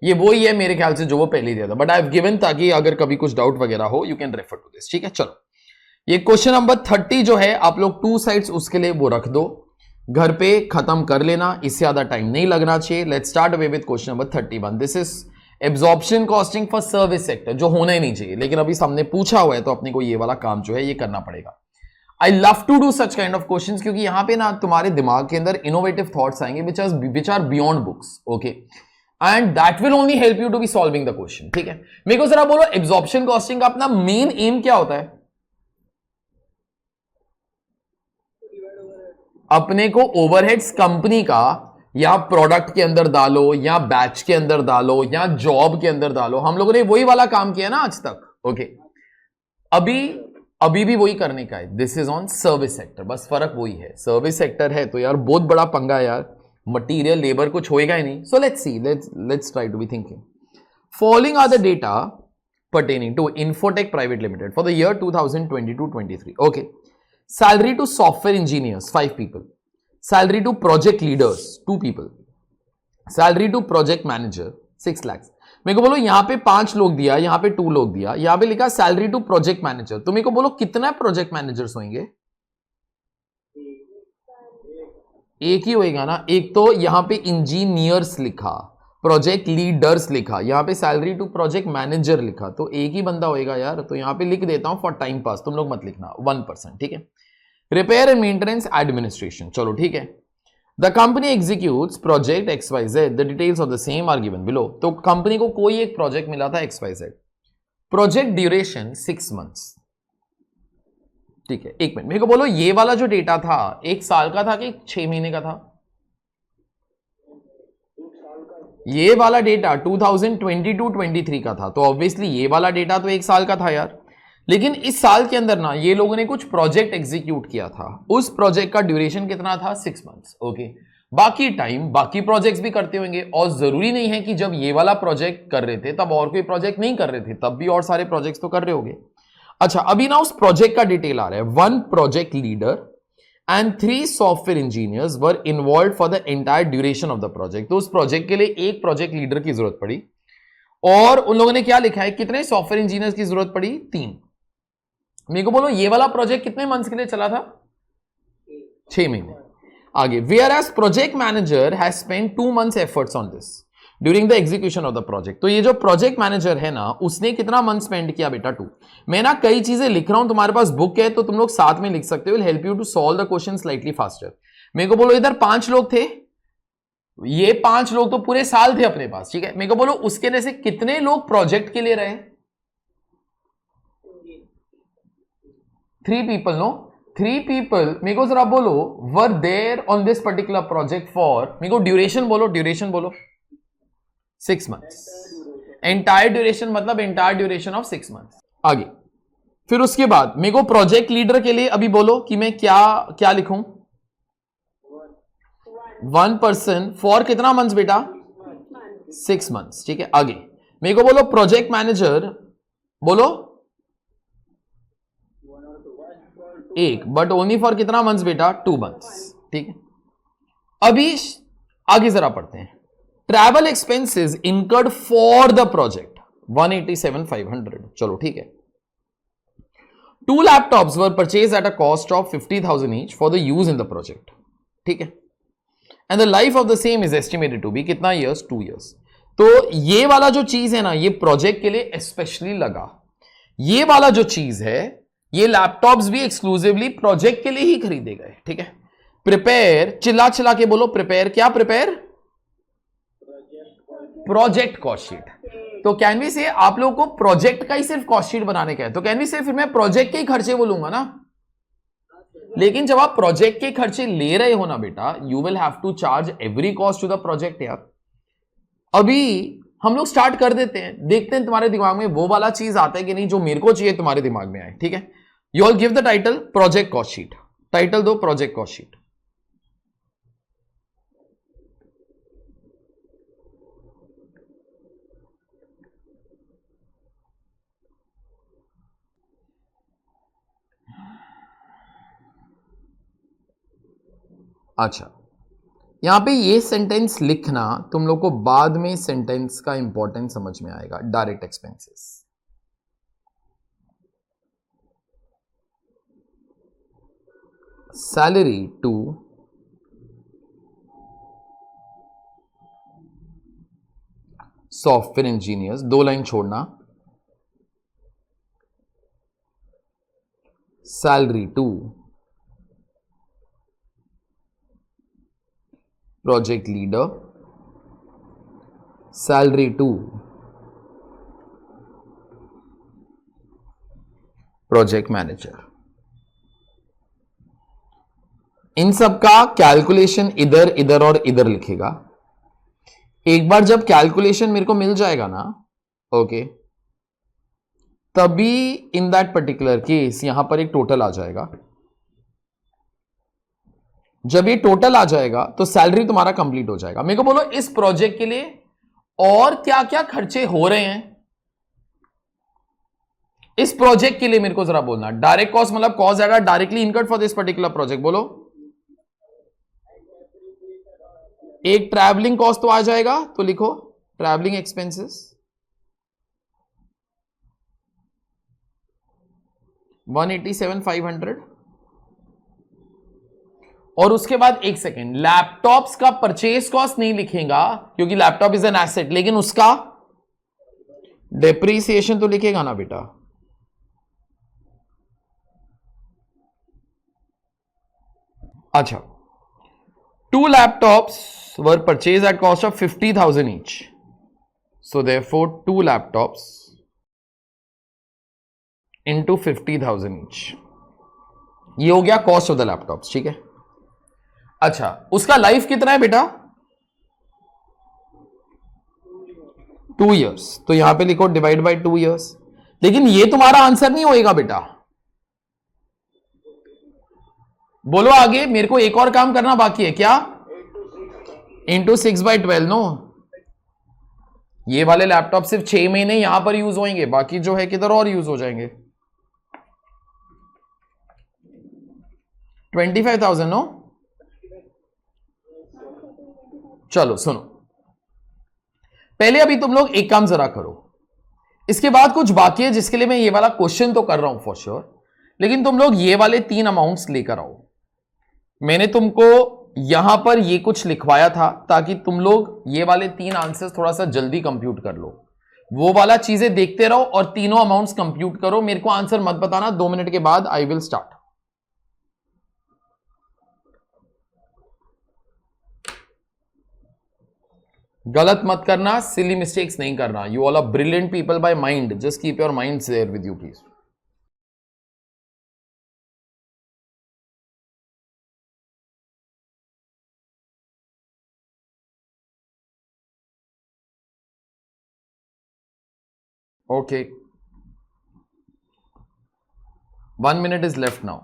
ये वो ही है मेरे ख्याल से जो वो पहले दिया था, बट आई हैव गिवन ताकि अगर कभी कुछ डाउट वगैरह हो you can refer to this, ठीक है? चलो, ये क्वेश्चन नंबर 30 जो है आप लोग 2 साइड्स उसके लिए वो रख दो, घर पे खत्म कर लेना, इससे ज्यादा टाइम नहीं लगना चाहिए। Let's start away with question number 31। This is absorption costing for service sector, जो होना ही नहीं चाहिए, लेकिन अभी सामने पूछा हुआ है तो अपने को ये वाला काम जो है ये करना पड़ेगा। I love to do such kind of questions, क्योंकि यहां पे ना तुम्हारे दिमाग के अंदर इनोवेटिव थॉट्स आएंगे which are beyond books. Okay, and that will only help you to be solving the question, ठीक है? मेरे को जरा बोलो, एब्जॉर्प्शन कॉस्टिंग का अपना मेन एम क्या होता है? अपने को ओवरहेड्स कंपनी का या प्रोडक्ट के अंदर डालो या बैच के अंदर डालो या जॉब के अंदर डालो, हम लोगों ने वही वाला काम किया ना आज तक। ओके, अभी भी वही करने का है। This is on service sector, बस फर्क वही है। सर्विस सेक्टर है तो यार बहुत बड़ा पंगा है यार, मटीरियल लेबर कुछ होएगा ही नहीं। So let's see, let's try to be thinking. Following are the data pertaining to Infotech Private Limited for the year 2022-23. Okay, salary to software engineers 5 people, salary to project leaders 2 people, salary to project manager 6 lakhs। मेरे को बोलो यहाँ पे 5 लोग दिया, यहाँ पे 2 लोग दिया, यहाँ पे लिखा सैलरी टू प्रोजेक्ट मैनेजर, तो मेरे को बोलो कितना प्रोजेक्ट मैनेजर्स होंगे? एक ही होएगा ना। एक तो यहां पे इंजीनियर्स लिखा, प्रोजेक्ट लीडर्स लिखा, यहां पे सैलरी टू प्रोजेक्ट मैनेजर लिखा, तो एक ही बंदा होएगा यार। तो यहां पे लिख देता हूं फॉर टाइम पास, तुम लोग मत लिखना, 1%, ठीक है? रिपेयर एंड मेंटेनेंस एडमिनिस्ट्रेशन, चलो ठीक है। The company executes project XYZ, the details of the same are given below. तो कंपनी को कोई एक प्रोजेक्ट मिला था XYZ, प्रोजेक्ट ड्यूरेशन 6 मंथ्स, ठीक है, एक मिनट मेरे को बोलो, ये वाला जो डेटा था 1 साल का था कि 6 महीने का था? ये वाला डेटा 2022-23 का था, तो ऑब्वियसली ये वाला डेटा तो 1 साल का था यार। लेकिन इस साल के अंदर ना ये लोगों ने कुछ प्रोजेक्ट एग्जीक्यूट किया था, उस प्रोजेक्ट का ड्यूरेशन कितना था? 6 मंथ्स। ओके, बाकी टाइम बाकी प्रोजेक्ट्स भी करते होंगे, और जरूरी नहीं है कि जब ये वाला प्रोजेक्ट कर रहे थे तब और कोई प्रोजेक्ट नहीं कर रहे थे, तब भी और सारे प्रोजेक्ट्स तो कर रहे होंगे। अच्छा, अभी ना उस प्रोजेक्ट का डिटेल आ रहा है। 1 project leader and 3 software engineers were involve for the entire duration of the project. तो उस प्रोजेक्ट के लिए एक प्रोजेक्ट लीडर की जरूरत पड़ी, और उन लोगों ने क्या लिखा है, कितने सॉफ्टवेयर इंजीनियर्स की जरूरत पड़ी? 3। मेरे को बोलो, ये वाला प्रोजेक्ट कितने मंथ्स के लिए चला था? 6 महीने। आगे, whereas project manager has spend 2 months efforts on this during the execution of the project. तो ये जो प्रोजेक्ट मैनेजर है ना, उसने कितना मंथ स्पेंड किया बेटा? 2। मैं ना कई चीजें लिख रहा हूं, तुम्हारे पास बुक है तो तुम लोग साथ में लिख सकते हो, will help you to solve the question slightly faster. मेरे को बोलो, इधर 5 लोग थे, ये 5 लोग तो पूरे साल थे अपने पास, ठीक है। मेरे को बोलो, उसके में से कितने लोग प्रोजेक्ट के लिए रहे? 3 people, नो? 3 people, मेरे को जरा बोलो, were there on this particular project for, मेरे को ड्यूरेशन बोलो, ड्यूरेशन बोलो। 6 months। एंटायर ड्यूरेशन मतलब एंटायर ड्यूरेशन ऑफ 6 months। आगे फिर उसके बाद मेरे को प्रोजेक्ट लीडर के लिए अभी बोलो कि मैं क्या क्या लिखूं? 1 person फॉर कितना मंथ्स बेटा? 6 months, ठीक है। आगे मेरे को बोलो प्रोजेक्ट मैनेजर, बोलो 1, बट ओनली फॉर कितना मंथ्स बेटा? 2 months, ठीक है। अभी आगे जरा पढ़ते हैं। Travel expenses incurred for the project 187,500, चलो ठीक है। 2 laptops were purchase at a cost of 50,000 each for the use in the project, ठीक है। And the life of the same is estimated to be कितना ईयर्स? 2 years। तो ये वाला जो चीज है ना, ये प्रोजेक्ट के लिए स्पेशली लगा। ये वाला जो चीज है, ये लैपटॉप्स भी एक्सक्लूसिवली प्रोजेक्ट के लिए ही खरीदे गए, ठीक है। प्रिपेयर, चिल्ला चिल्ला के बोलो, प्रिपेयर, क्या प्रिपेयर? Project cost sheet. तो कैन वी से आप लोगों को प्रोजेक्ट का ही सिर्फ कॉस्ट शीट बनाने का है, तो कैन वी से फिर मैं प्रोजेक्ट के ही खर्चे बोलूंगा ना। लेकिन जब आप प्रोजेक्ट के खर्चे ले रहे हो ना बेटा, you will have to charge every cost to the project यार। अभी हम लोग स्टार्ट कर देते हैं, देखते हैं तुम्हारे दिमाग में वो वाला चीज आता है कि नहीं जो मेरे को चाहिए तुम्हारे दिमाग में आए, ठीक है। You all give the title project cost sheet. Title दो प्रोजेक्ट कॉस्ट शीट। अच्छा, यहां पे ये सेंटेंस लिखना तुम लोग को बाद में सेंटेंस का इंपॉर्टेंस समझ में आएगा। Direct expenses, salary to software engineers, 2 line छोड़ना, salary to project leader, salary to project manager. इन सब का कैलकुलेशन इधर इधर और इधर लिखेगा। एक बार जब कैलकुलेशन मेरे को मिल जाएगा ना, ओके, तभी इन दैट पर्टिकुलर केस यहां पर एक टोटल आ जाएगा। जब ये टोटल आ जाएगा तो सैलरी तुम्हारा कंप्लीट हो जाएगा। मेरे को बोलो, इस प्रोजेक्ट के लिए और क्या क्या खर्चे हो रहे हैं इस प्रोजेक्ट के लिए, मेरे को जरा बोलना। डायरेक्ट कॉस्ट मतलब cost that are directly incurred for this particular project, बोलो। एक ट्रैवलिंग कॉस्ट तो आ जाएगा, तो लिखो ट्रैवलिंग एक्सपेंसेस 187,500। और उसके बाद एक सेकेंड, लैपटॉप्स का परचेज कॉस्ट नहीं लिखेगा क्योंकि लैपटॉप इज एन एसेट, लेकिन उसका डेप्रीसिएशन तो लिखेगा ना बेटा। अच्छा, 2 laptops were purchase at cost of 50,000 each, so therefore 2 laptops into 50,000 each। ये हो गया कॉस्ट ऑफ द लैपटॉप्स, ठीक है। अच्छा, उसका लाइफ कितना है बेटा? 2 years। तो यहां पे लिखो डिवाइड बाय 2 years। लेकिन ये तुम्हारा आंसर नहीं होएगा बेटा। बोलो आगे, मेरे को एक और काम करना बाकी है क्या? इंटू 6/12। नो, ये वाले लैपटॉप सिर्फ 6 महीने यहां पर यूज होंगे, बाकी जो है किधर और यूज हो जाएंगे। 25,000। नो, चलो सुनो, पहले अभी तुम लोग एक काम जरा करो, इसके बाद कुछ बाकी है जिसके लिए मैं ये वाला क्वेश्चन तो कर रहा हूं फॉर श्योर, लेकिन तुम लोग ये वाले 3 अमाउंट्स लेकर आओ। मैंने तुमको यहां पर ये कुछ लिखवाया था ताकि तुम लोग ये वाले 3 आंसर्स थोड़ा सा जल्दी कंप्यूट कर लो। वो वाला चीजें देखते रहो और तीनों अमाउंट्स कंप्यूट करो। मेरे को आंसर मत बताना, 2 मिनट के बाद आई विल स्टार्ट। गलत मत करना, सिली मिस्टेक्स नहीं करना। You all are brilliant people by mind, just keep your mind there with you please. Okay, 1 minute is left now.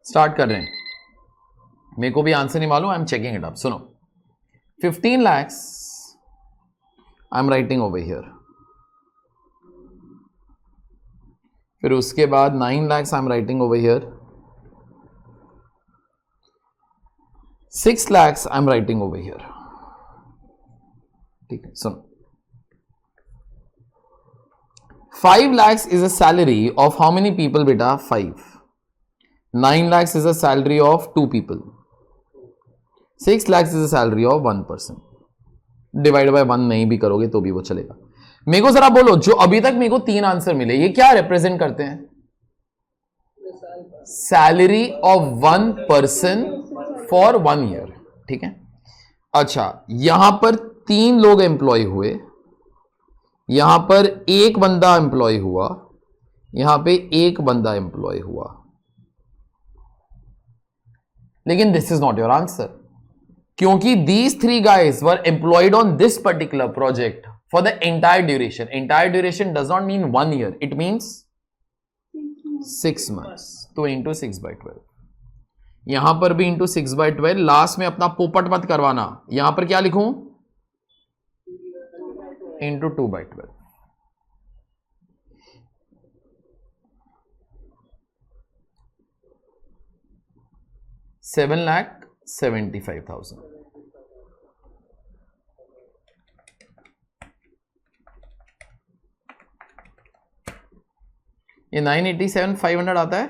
Start कर रहे हैं। मेरे को भी आंसर नहीं मालूम, I am checking it up. सुनो, 15 lakhs I am writing over here. फिर उसके बाद 9 lakhs I am writing over here. 6 lakhs I am writing over here. ठीक है, सुनो, 5 lakhs is a salary of how many people बेटा? 5। 9 lakhs is a salary of 2 people. 6 lakhs is a salary of 1 person. Divide by 1 नहीं भी करोगे तो भी वो चलेगा। मेरे को जरा बोलो, जो अभी तक मेरे को 3 आंसर मिले, ये क्या रिप्रेजेंट करते हैं? Salary of 1 person for 1 year। ठीक है, अच्छा, यहां पर 3 लोग एम्प्लॉय हुए, यहां पर 1 बंदा एम्प्लॉय हुआ, यहां पे 1 बंदा एम्प्लॉय हुआ। लेकिन this is not your answer, क्योंकि these 3 guys were employed on this particular project for the entire duration. Entire duration does not mean 1 year, it means 6 months। तो इंटू 6/12, यहां पर भी इंटू 6/12। लास्ट में अपना पोपट मत करवाना, यहां पर क्या लिखूं? इंटू 2/12। $7,75,000। ये 987,500 आता है।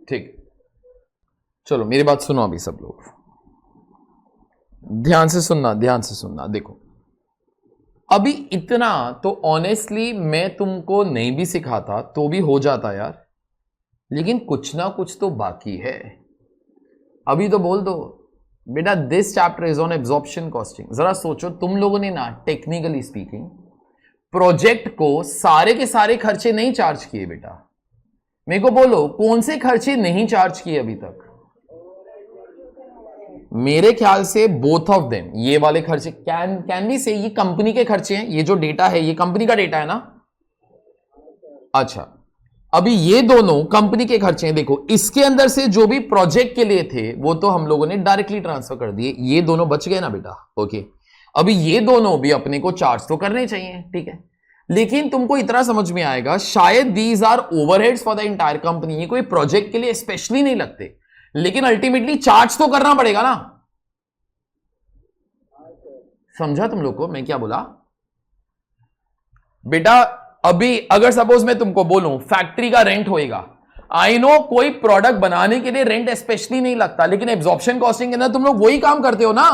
ठीक, चलो मेरी बात सुनो अभी सब लोग, ध्यान से सुनना, ध्यान से सुनना। देखो, अभी इतना तो ऑनेस्टली मैं तुमको नहीं भी सिखाता तो भी हो जाता यार, लेकिन कुछ ना कुछ तो बाकी है। अभी तो बोल दो बेटा, this chapter is on absorption costing. जरा सोचो, तुम लोगों ने ना टेक्निकली स्पीकिंग प्रोजेक्ट को सारे के सारे खर्चे नहीं चार्ज किए बेटा। मेरे को बोलो, कौन से खर्चे नहीं चार्ज किए अभी तक? मेरे ख्याल से बोथ ऑफ देम, ये वाले खर्चे कैन बी से ये कंपनी के खर्चे हैं। ये जो डेटा है ये कंपनी का डेटा है ना। अच्छा, अभी ये दोनों कंपनी के खर्चे हैं। देखो, इसके अंदर से जो भी प्रोजेक्ट के लिए थे वो तो हम लोगों ने डायरेक्टली ट्रांसफर कर दिए, ये दोनों बच गए ना बेटा। ओके, अभी ये दोनों भी अपने को चार्ज तो करने चाहिए, ठीक है। लेकिन तुमको इतना समझ में आएगा, शायद these are overheads for the entire company. ये कोई प्रोजेक्ट के लिए स्पेशली नहीं लगते, लेकिन अल्टीमेटली चार्ज तो करना पड़ेगा ना। समझा तुम लोग को मैं क्या बोला बेटा? अभी अगर सपोज मैं तुमको बोलूं फैक्ट्री का रेंट होएगा, आई नो कोई प्रोडक्ट बनाने के लिए रेंट स्पेशली नहीं लगता, लेकिन एब्जॉर्प्शन कॉस्टिंग के अंदर तुम लोग वही काम करते हो ना।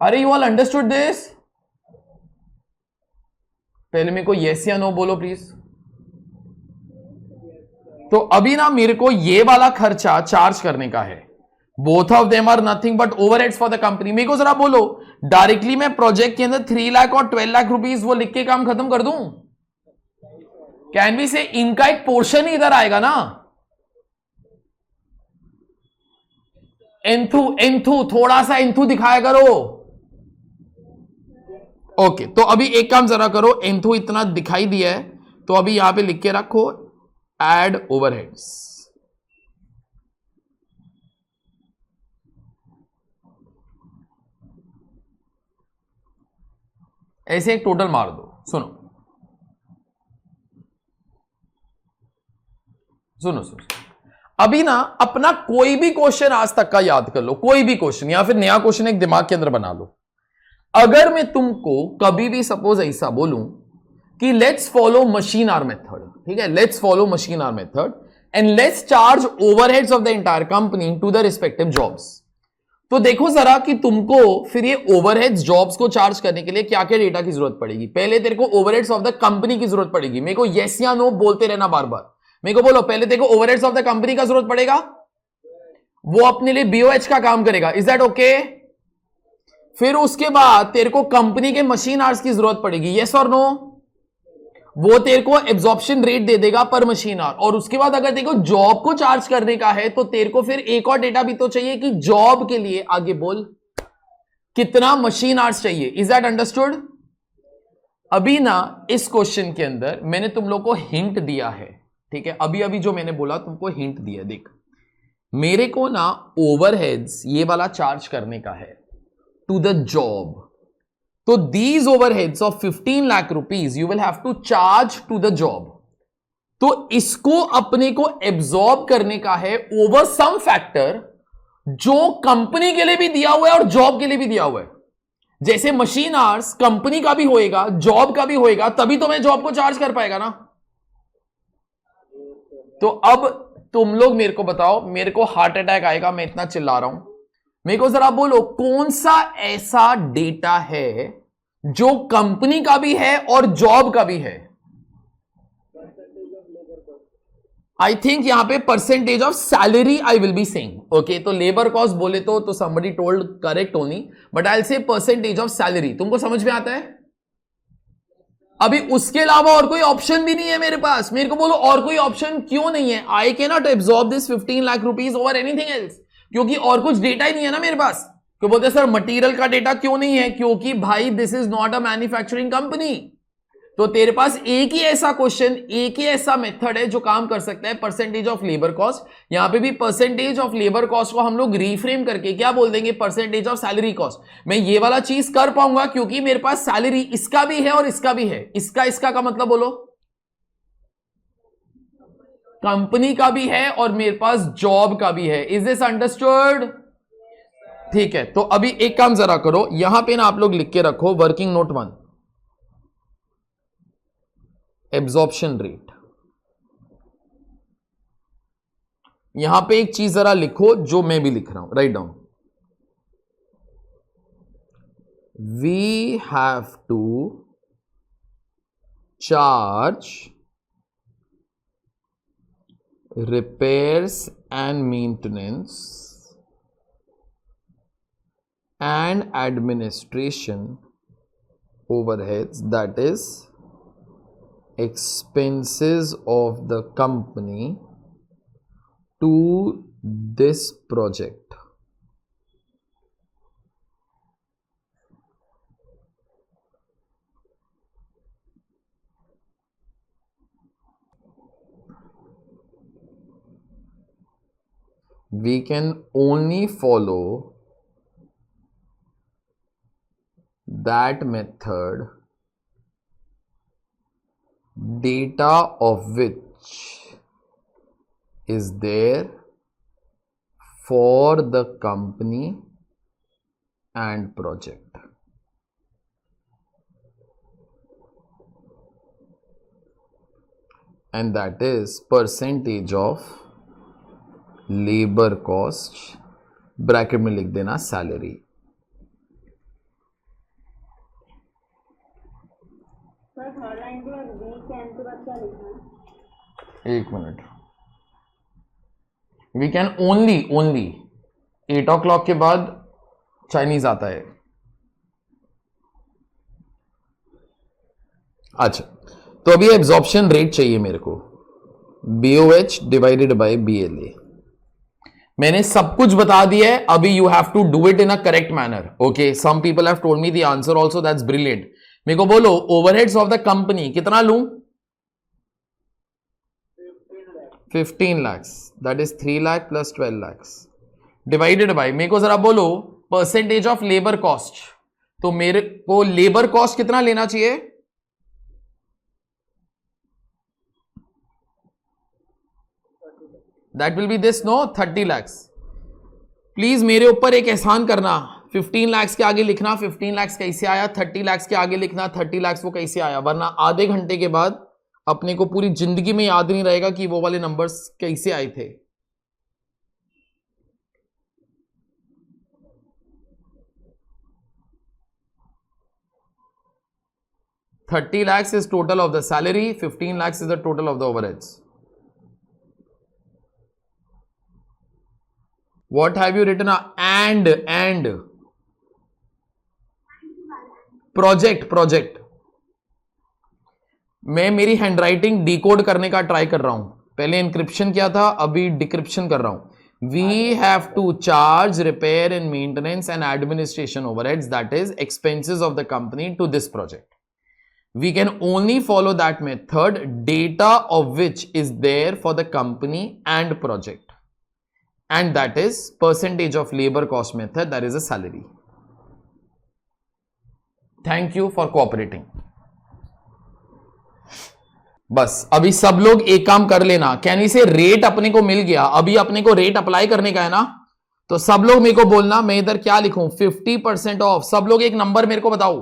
अरे यू ऑल अंडरस्टूड दिस? पहले मेरे को यस या नो बोलो प्लीज। तो अभी ना मेरे को ये वाला खर्चा चार्ज करने का है, both of them are nothing but overheads for the company. मेरे को जरा बोलो डायरेक्टली मैं प्रोजेक्ट के अंदर 3 लाख और 12 लाख रुपीस वो लिख के काम खत्म कर दूं? कैन बी से इनका एक पोर्शन ही इधर आएगा ना। एंथू एंथू थोड़ा सा एंथू दिखाया करो। ओके तो अभी एक काम जरा करो, एंथू इतना दिखाई दिया है तो अभी यहां पे लिख के रखो एड ओवरहेड्स। ऐसे एक टोटल मार दो। सुनो सुनो सुनो, अभी ना अपना कोई भी क्वेश्चन आज तक का याद कर लो, कोई भी क्वेश्चन या फिर नया क्वेश्चन एक दिमाग के अंदर बना लो। अगर मैं तुमको कभी भी सपोज ऐसा बोलूं कि let's follow machine hour method, ठीक है, let's follow machine hour method and let's charge overheads of the entire company to the respective jobs, तो देखो जरा कि तुमको फिर ये ओवरहेड्स जॉब्स को चार्ज करने के लिए क्या क्या डेटा की जरूरत पड़ेगी। पहले तेरे को ओवरहेड्स ऑफ द कंपनी की जरूरत पड़ेगी। मेरे को यस या नो बोलते रहना बार बार। मेरे को बोलो पहले तेरे को ओवरहेड्स ऑफ द कंपनी का जरूरत पड़ेगा, वो अपने लिए बीओएच का काम करेगा। Is that okay? फिर उसके बाद तेरे को कंपनी के मशीन आवर्स की जरूरत पड़ेगी, यस और नो? वो तेरे को एब्जॉर्प्शन रेट दे देगा पर मशीन आवर। और उसके बाद अगर तेरे को जॉब को चार्ज करने का है तो तेरे को फिर एक और डेटा भी तो चाहिए कि जॉब के लिए आगे बोल कितना मशीन आवर्स चाहिए। Is that understood? अभी ना इस क्वेश्चन के अंदर मैंने तुम लोग को हिंट दिया है, ठीक है, अभी अभी जो मैंने बोला तुमको हिंट दिया। देख मेरे को ना ओवरहेड्स ये वाला चार्ज करने का है टू द जॉब, तो these overheads of 15 lakh rupees you will have to charge to the job, तो इसको अपने को एब्जॉर्ब करने का है ओवर सम फैक्टर जो कंपनी के लिए भी दिया हुआ है और जॉब के लिए भी दिया हुआ है। जैसे मशीन आवर्स कंपनी का भी होएगा जॉब का भी होएगा, तभी तो मैं जॉब को चार्ज कर पाएगा ना। तो अब तुम लोग मेरे को बताओ, मेरे को हार्ट अटैक आएगा मैं इतना चिल्ला रहा हूं। मेरे को जरा बोलो कौन सा ऐसा डेटा है जो कंपनी का भी है और जॉब का भी है? आई थिंक यहां पे percentage of salary I will be saying. Okay तो लेबर कॉस्ट बोले तो somebody told correct only, but I will say percentage of salary. तुमको समझ में आता है? अभी उसके अलावा और कोई ऑप्शन भी नहीं है मेरे पास। मेरे को बोलो और कोई ऑप्शन क्यों नहीं है? I can not absorb this 15 lakh rupees over anything else, क्योंकि और कुछ डेटा ही नहीं है ना मेरे पास। क्यों बोलते सर मटेरियल का डेटा क्यों नहीं है? क्योंकि भाई this is not a manufacturing company. तो तेरे पास एक ही ऐसा क्वेश्चन, एक ही ऐसा मेथड है जो काम कर सकता है, परसेंटेज ऑफ लेबर कॉस्ट। यहां पे भी परसेंटेज ऑफ लेबर कॉस्ट को हम लोग रीफ्रेम करके क्या बोल देंगे? Percentage of salary cost. मैं ये वाला चीज कर पाऊंगा क्योंकि मेरे पास सैलरी इसका भी है और इसका भी है। इसका का मतलब बोलो कंपनी का भी है और मेरे पास जॉब का भी है। Is this understood? ठीक है तो अभी एक काम जरा करो, यहां पे ना आप लोग लिख के रखो वर्किंग नोट 1 एब्जॉर्प्शन रेट। यहां पे एक चीज जरा लिखो जो मैं भी लिख रहा हूं, write down. We have to charge repairs and maintenance and administration overheads, that is expenses of the company to this project. We can only follow that method, data of which is there for the company and project. and that is percentage of labor cost, bracket में लिख देना salary. एक minute, we can only 8 o'clock के बाद Chinese आता है। अच्छा, तो अभी एब्जॉर्प्शन रेट चाहिए मेरे को, BOH डिवाइडेड बाय BLA। मैंने सब कुछ बता दिया है, अभी you have to do it in a correct manner. Okay, some people have told me the answer also, that's brilliant. मेरे को बोलो ओवरहेड्स ऑफ द कंपनी कितना लूं? 15 lakhs, that is 3 lakh plus 12 lakhs divided by, मेरे को जरा बोलो percentage of labour cost. तो मेरे को लेबर कॉस्ट कितना लेना चाहिए? That will be this, no, 30 lakhs। Please मेरे ऊपर एक एहसान करना, 15 lakhs के आगे लिखना 15 lakhs कैसे आया, 30 lakhs के आगे लिखना 30 lakhs वो कैसे आया, वरना आधे घंटे के बाद अपने को पूरी जिंदगी में याद नहीं रहेगा कि वो वाले नंबर्स कैसे आए थे। $30 lakhs is total of the salary, 15 lakhs is the total of the overheads. What have you written? And project मैं मेरी हैंडराइटिंग डिकोड करने का ट्राई कर रहा हूं। पहले इंक्रिप्शन किया था, अभी डिक्रिप्शन कर रहा हूं। We have to charge repair and maintenance and administration overheads, that is expenses of the company to this project. We can only follow that method, data of which is there for the company and project, and that is percentage of labor cost method, that is a salary. Thank you for cooperating. बस अभी सब लोग एक काम कर लेना, can we से rate अपने को मिल गया, अभी अपने को रेट अप्लाई करने का है ना, तो सब लोग मेरे को बोलना मैं इधर क्या लिखूं, 50% ऑफ। सब लोग एक नंबर मेरे को बताओ,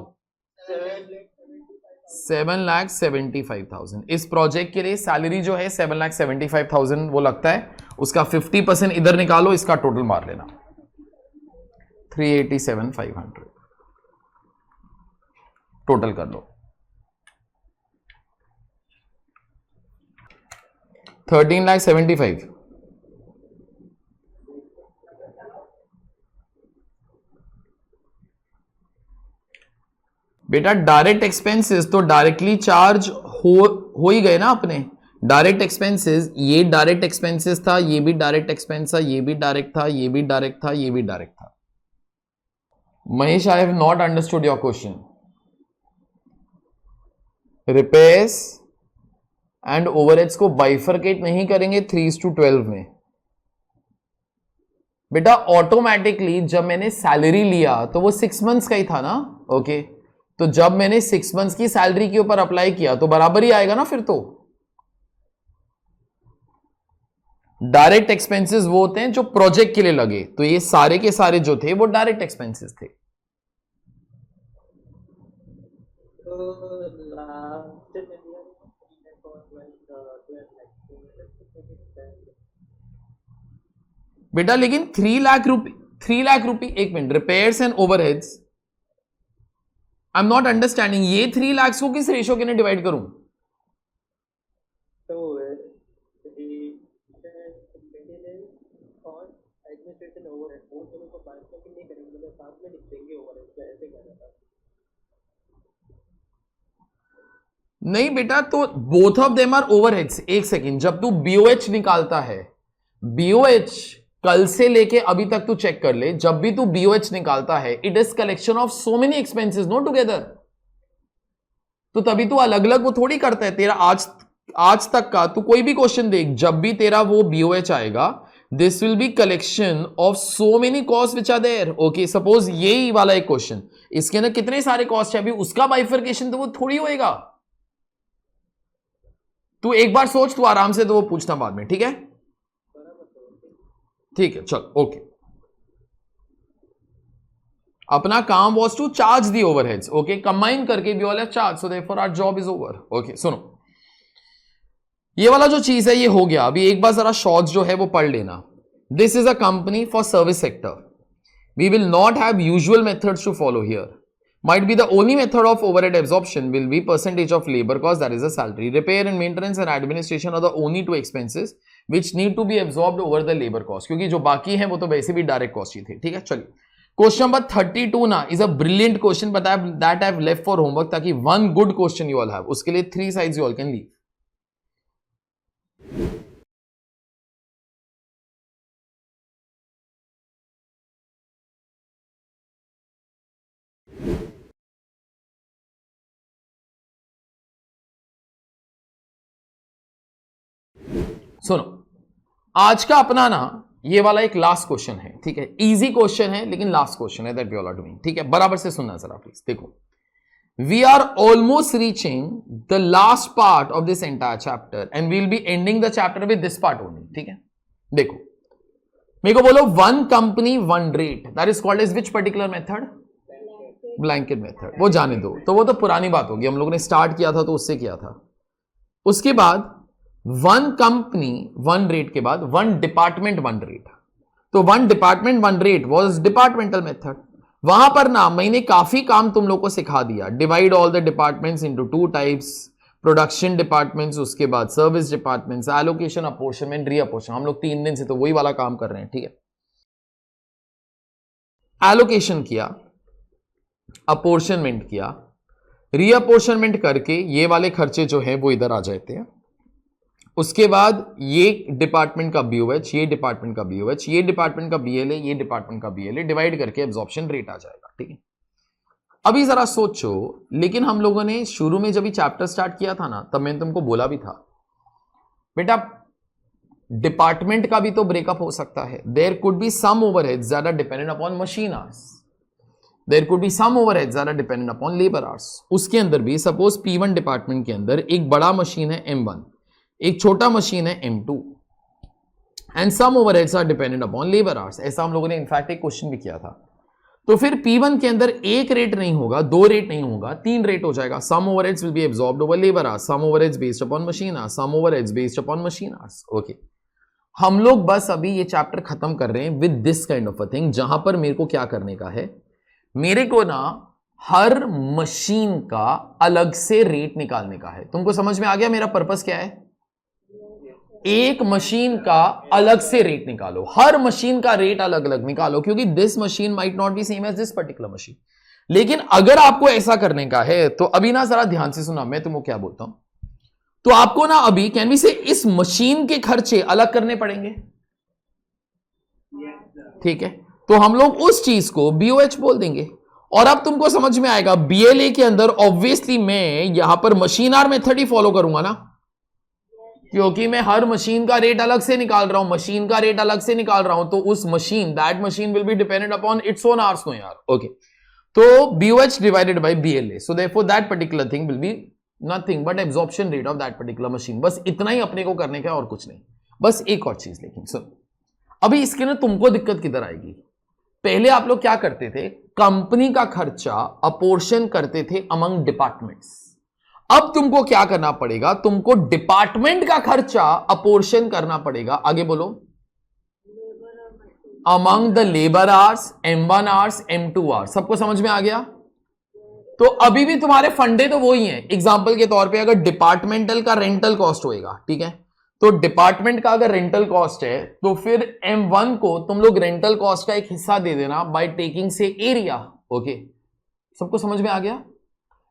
7,75,000। इस प्रोजेक्ट के लिए सैलरी जो है 7,75,000 वो लगता है, उसका 50% इधर निकालो, इसका टोटल मार लेना 387,500 टोटल कर लो। 13,75,000 बेटा डायरेक्ट एक्सपेंसेस तो डायरेक्टली चार्ज हो ही गए ना अपने। डायरेक्ट एक्सपेंसेस, ये डायरेक्ट एक्सपेंसेस था, ये भी डायरेक्ट एक्सपेंस था, ये भी डायरेक्ट था, ये भी डायरेक्ट था, ये भी डायरेक्ट था। Mahesh, I have not understood your question. Repairs and overheads को बाइफरकेट नहीं करेंगे 3:12 में बेटा। ऑटोमेटिकली जब मैंने सैलरी लिया तो वो 6 months का ही था ना। ओके, तो जब मैंने 6 months की सैलरी के ऊपर अप्लाई किया तो बराबर ही आएगा ना फिर तो। डायरेक्ट एक्सपेंसेस वो होते हैं जो प्रोजेक्ट के लिए लगे, तो ये सारे के सारे जो थे वो डायरेक्ट एक्सपेंसेस थे। बेटा लेकिन 3 लाख रुपी एक minute, repairs and overheads, I am not understanding, ये 3 lakhs को किस रेशियो के लिए डिवाइड करूं? नहीं बेटा, तो both of them are overheads. एक सेकेंड, जब तू BOH निकालता है, BOH कल से लेके अभी तक तू चेक कर ले, जब भी तू BOH निकालता है it is collection of so many expenses, no together. तो तभी तू अलग अलग वो थोड़ी करता है। तेरा आज तक का तू कोई भी क्वेश्चन देख, जब भी तेरा वो BOH आएगा, this will be collection of so many cost which are there. Okay, suppose यही वाला एक क्वेश्चन, इसके अंदर कितने सारे कॉस्ट है, अभी उसका बाइफरकेशन तो वो थोड़ी होएगा। तू एक बार सोच, तू आराम से, तो वो पूछना बाद में, ठीक है? ठीक है, चल, ओके। अपना काम was to charge the overheads. Okay, combine करके we all have charge, so therefore our job is over. Okay, सुनो, ये वाला जो चीज है ये हो गया। अभी एक बार जरा शॉर्ट्स जो है वो पढ़ लेना। This is a company for service sector, we will not have usual methods to follow here, might be the only method of overhead absorption will be percentage of labor cost, that is a salary. Repair and maintenance and administration are the only two expenses which need to be absorbed over the labor cost, क्योंकि जो बाकी है वो तो वैसे भी direct cost ही थे। ठीक है, चलिए क्वेश्चन नंबर 32 ना is a brilliant question, but that I have left for homework, ताकि one good question you all have, उसके लिए 3 sides you all can leave. सुनो, आज का अपना ना ये वाला एक लास्ट क्वेश्चन है। ठीक है, इजी क्वेश्चन है लेकिन लास्ट क्वेश्चन है that we all are doing. ठीक है, बराबर से सुनना जरा प्लीज। देखो, we are almost reaching the last part of this entire chapter and we will be ending the chapter with this part only. ठीक है, देखो मेरे को बोलो, one company one rate, that is called as which particular method? Blanket method. वो जाने दो, तो वो तो पुरानी बात होगी, हम लोगों ने स्टार्ट किया था तो उससे किया था। उसके बाद वन कंपनी वन रेट के बाद वन डिपार्टमेंट वन रेट, तो one department one rate was departmental method. वहां पर ना मैंने काफी काम तुम लोग को सिखा दिया, divide all the departments into 2 types, production departments, उसके बाद सर्विस डिपार्टमेंट्स, एलोकेशन, अपॉर्शनमेंट, रीअपॉर्शन। हम लोग 3 दिन से तो वही वाला काम कर रहे हैं। ठीक है, एलोकेशन किया, अपॉर्शनमेंट किया, रीअपॉर्शनमेंट करके ये वाले खर्चे जो है वो इधर आ जाते हैं। उसके बाद ये डिपार्टमेंट का बीओएच, ये डिपार्टमेंट का बीओएच, ये डिपार्टमेंट का बीएलए, ये डिपार्टमेंट का बीएलए, डिवाइड करके एब्जॉर्प्शन रेट आ जाएगा। ठीक है, अभी जरा सोचो, लेकिन हम लोगों ने शुरू में जब ये चैप्टर स्टार्ट किया था ना, तब मैंने तुमको बोला भी था बेटा डिपार्टमेंट का भी तो ब्रेकअप हो सकता है। There could be some overheads that are dependent upon machine hours, there could be some overheads that are dependent upon labour hours. उसके अंदर भी सपोज P1 डिपार्टमेंट के अंदर एक बड़ा मशीन है M1, एक छोटा मशीन है M2, and some overheads are dependent upon labour hours. ऐसा हम लोगों ने इनफैक्ट एक क्वेश्चन भी किया था। तो फिर P1 के अंदर एक रेट नहीं होगा, 2 रेट नहीं होगा, 3 रेट हो जाएगा। Some overheads will be absorbed over labour hours, some overheads based upon machine hours, some overheads based upon machine hours. Okay, हम लोग बस अभी ये चैप्टर खत्म कर रहे हैं with this kind of a thing, जहां पर मेरे को क्या करने का है, मेरे को ना हर मशीन का अलग से रेट निकालने का है। तुमको समझ में आ गया मेरा पर्पस क्या है? एक मशीन का अलग से रेट निकालो, हर मशीन का रेट अलग अलग निकालो, क्योंकि this machine might not be same as this particular machine. लेकिन अगर आपको ऐसा करने का है तो अभी ना जरा ध्यान से सुना, मैं तुमको क्या बोलता हूं। तो आपको ना अभी कैन वी से इस मशीन के खर्चे अलग करने पड़ेंगे। ठीक है, तो हम लोग उस चीज को बीओएच बोल देंगे। और अब तुमको समझ में आएगा, बीएलए के अंदर ऑब्वियसली मैं यहां पर मशीन आर मेथड ही फॉलो करूंगा ना, क्योंकि मैं हर मशीन का रेट अलग से निकाल रहा हूं, मशीन का रेट अलग से निकाल रहा हूं, तो उस machine that machine will be dependent upon its own hours. No यार, ओके, तो BOH divided by BLA, so therefore that particular thing will be nothing but absorption rate of that particular machine. बस इतना ही अपने को करने का और कुछ नहीं। बस एक और चीज, लेकिन सुन, अभी इसके ना तुमको दिक्कत किधर आएगी। पहले आप लोग क्या करते थे, कंपनी का खर्चा अपोर्शन करते थे अमंग डिपार्टमेंट्स। अब तुमको क्या करना पड़ेगा, तुमको डिपार्टमेंट का खर्चा अपोर्शन करना पड़ेगा। आगे बोलो, among the labour hours, M1 hours, M2 hours. सबको समझ में आ गया? तो अभी भी तुम्हारे फंडे तो वही हैं। एग्जांपल के तौर पे अगर डिपार्टमेंटल का रेंटल कॉस्ट होएगा, ठीक है, तो डिपार्टमेंट का अगर रेंटल कॉस्ट है तो फिर M1 को तुम लोग रेंटल कॉस्ट का एक हिस्सा दे देना बाय टेकिंग से एरिया। ओके, सबको समझ में आ गया?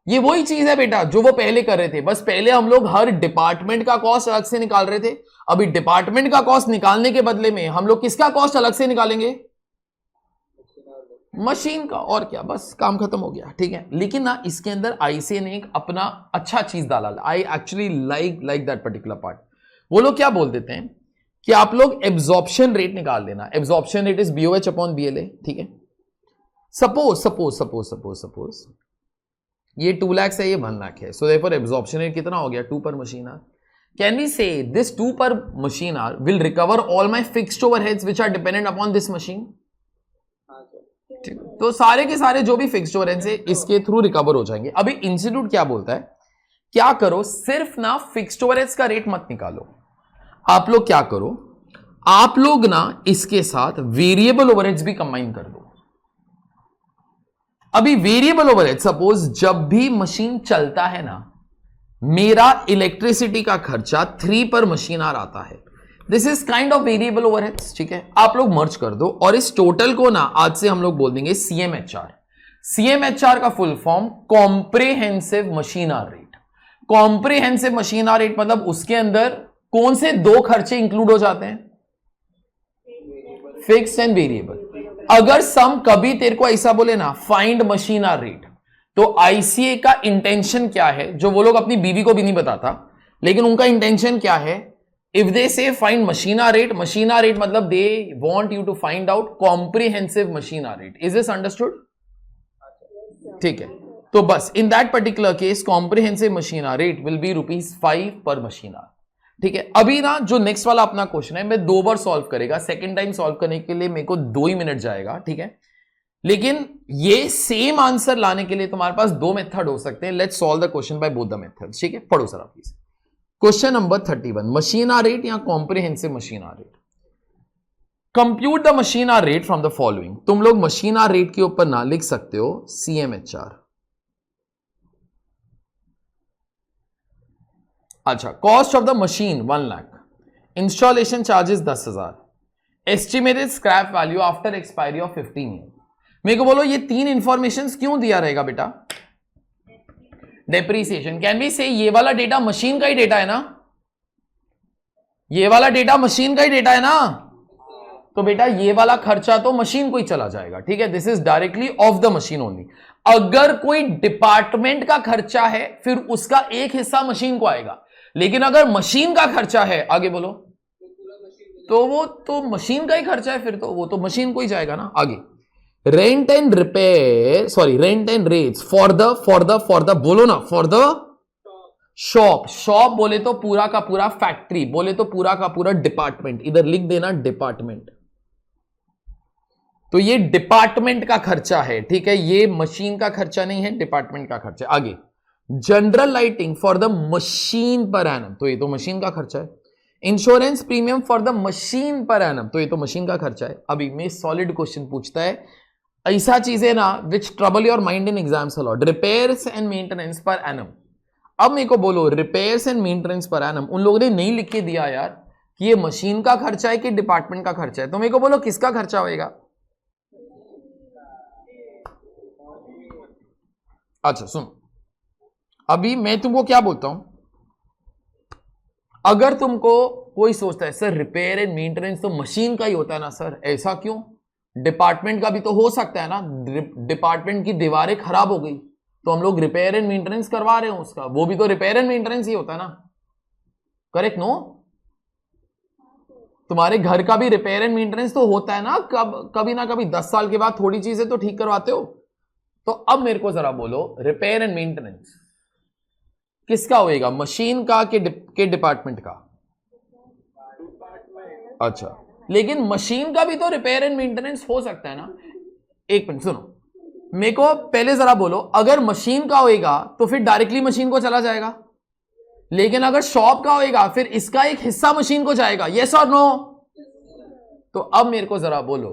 ये वही चीज है बेटा जो वो पहले कर रहे थे, बस पहले हम लोग हर डिपार्टमेंट का कॉस्ट अलग से निकाल रहे थे। अभी डिपार्टमेंट का कॉस्ट निकालने के बदले में हम लोग किसका कॉस्ट अलग से निकालेंगे? मशीन का। और क्या, बस काम खत्म हो गया। ठीक है, लेकिन ना इसके अंदर आईसीए ने एक अपना अच्छा चीज डाला। I actually like that particular part. वो लोग क्या बोल देते हैं कि आप लोग एब्जॉर्प्शन रेट निकाल लेना। Absorption rate is BOH upon BLA. ठीक है, सपोज ये 2 लाख है, ये 1 लाख है, सो देयरफॉर एब्जॉर्प्शन रेट कितना हो गया? 2 per machine hour. Can we say this 2 per machine hour will recover all my fixed overheads which are dependent upon this machine. तो सारे के सारे जो भी फिक्स्ड ओवरहेड्स है इसके थ्रू रिकवर हो जाएंगे। अभी इंस्टीट्यूट क्या बोलता है क्या करो, सिर्फ ना फिक्स्ड ओवरहेड्स का रेट मत निकालो, आप लोग क्या करो, आप लोग ना इसके साथ वेरिएबल ओवरहेड्स भी कंबाइन कर दो। अभी वेरिएबल ओवरहेड, सपोज जब भी मशीन चलता है ना, मेरा इलेक्ट्रिसिटी का खर्चा 3 पर मशीन आर आता है, this is kind of variable overheads, ठीक है। आप लोग मर्ज कर दो और इस टोटल को ना आज से हम लोग बोल देंगे सीएमएचआर। सीएमएचआर का full form comprehensive machine hour rate. Comprehensive machine hour rate मतलब उसके अंदर कौन से 2 खर्चे इंक्लूड हो जाते हैं, फिक्स्ड एंड वेरिएबल। अगर सम कभी तेरे को ऐसा बोले ना फाइंड मशीन आर रेट, तो आईसीए का इंटेंशन क्या है, जो वो लोग अपनी बीवी को भी नहीं बताता, लेकिन उनका इंटेंशन क्या है, इफ दे से फाइंड मशीन आर रेट मतलब they want you to find out comprehensive machine hour rate. Is this understood? ठीक है, तो बस in that particular case comprehensive machine hour rate will be ₹5 per machine are, ठीक है। अभी ना जो नेक्स्ट वाला अपना क्वेश्चन है मैं 2 बार सॉल्व करेगा, सेकेंड टाइम सॉल्व करने के लिए मेरे को 2 ही मिनट जाएगा, ठीक है। लेकिन ये सेम आंसर लाने के लिए तुम्हारे पास 2 मेथड हो सकते हैं। Let's solve the question by both the methods, ठीक है। पढ़ो सर आप please. Question number 31, machine hour rate या comprehensive machine hour rate. Compute the machine hour rate from the following. तुम लोग मशीन आर रेट के ऊपर ना लिख सकते हो सीएमएचआर। अच्छा, cost of the machine 1 lakh, installation charges 10,000, estimated scrap value after expiry of 15 year. मेरे को बोलो ये 3 इंफॉर्मेशन क्यों दिया रहेगा बेटा? डेप्रीसिएशन, कैन बी से ये वाला डेटा मशीन का ही डेटा है ना, ये वाला डेटा मशीन का ही डेटा है ना, तो बेटा ये वाला खर्चा तो मशीन को ही चला जाएगा, ठीक है। This is directly of the machine only. अगर कोई डिपार्टमेंट का खर्चा है फिर उसका एक हिस्सा मशीन को आएगा, लेकिन अगर मशीन का खर्चा है, आगे बोलो, तो वो तो मशीन का ही खर्चा है, फिर तो वो तो मशीन को ही जाएगा ना। आगे, rent and repair, sorry rent and rates for the बोलो ना, फॉर द शॉप बोले तो पूरा का पूरा फैक्ट्री, बोले तो पूरा का पूरा डिपार्टमेंट, इधर लिख देना डिपार्टमेंट। तो ये डिपार्टमेंट का खर्चा है, ठीक है, ये मशीन का खर्चा नहीं है, डिपार्टमेंट का खर्चा। आगे, general lighting for the machine per annum, तो ये तो मशीन का खर्चा है। Insurance premium for the machine per annum, तो ये तो मशीन का खर्चा है। अभी मैं सॉलिड क्वेश्चन पूछता है, ऐसा चीजें ना which trouble your mind in exams a lot, repairs and maintenance per annum. अब मेरे को बोलो repairs and maintenance per annum, उन लोगों ने नहीं लिख के दिया यार कि ये मशीन का खर्चा है कि डिपार्टमेंट का खर्चा है, तो मेरे को बोलो किसका खर्चा होएगा? अच्छा सुन, अभी मैं तुमको क्या बोलता हूं, अगर तुमको कोई सोचता है सर रिपेयर एंड मेंटेनेंस तो मशीन का ही होता है ना सर, ऐसा क्यों, डिपार्टमेंट का भी तो हो सकता है ना। डिपार्टमेंट की दीवारें खराब हो गई तो हम लोग रिपेयर एंड मेंटेनेंस करवा रहे हो उसका, वो भी तो रिपेयर एंड मेंटेनेंस ही होता है ना, करेक्ट नो? तुम्हारे घर का भी रिपेयर एंड मेंटेनेंस तो होता है ना, कभी ना कभी 10 साल के बाद थोड़ी चीजें तो ठीक करवाते हो। तो अब मेरे को जरा बोलो रिपेयर एंड मेंटेनेंस किसका होएगा, मशीन का के डिपार्टमेंट का? अच्छा, लेकिन मशीन का भी तो रिपेयर एंड मेंटेनेंस हो सकता है ना। एक मिनट सुनो, मेरे को पहले जरा बोलो, अगर मशीन का होएगा तो फिर डायरेक्टली मशीन को चला जाएगा, लेकिन अगर शॉप का होएगा फिर इसका एक हिस्सा मशीन को जाएगा, यस और नो? तो अब मेरे को जरा बोलो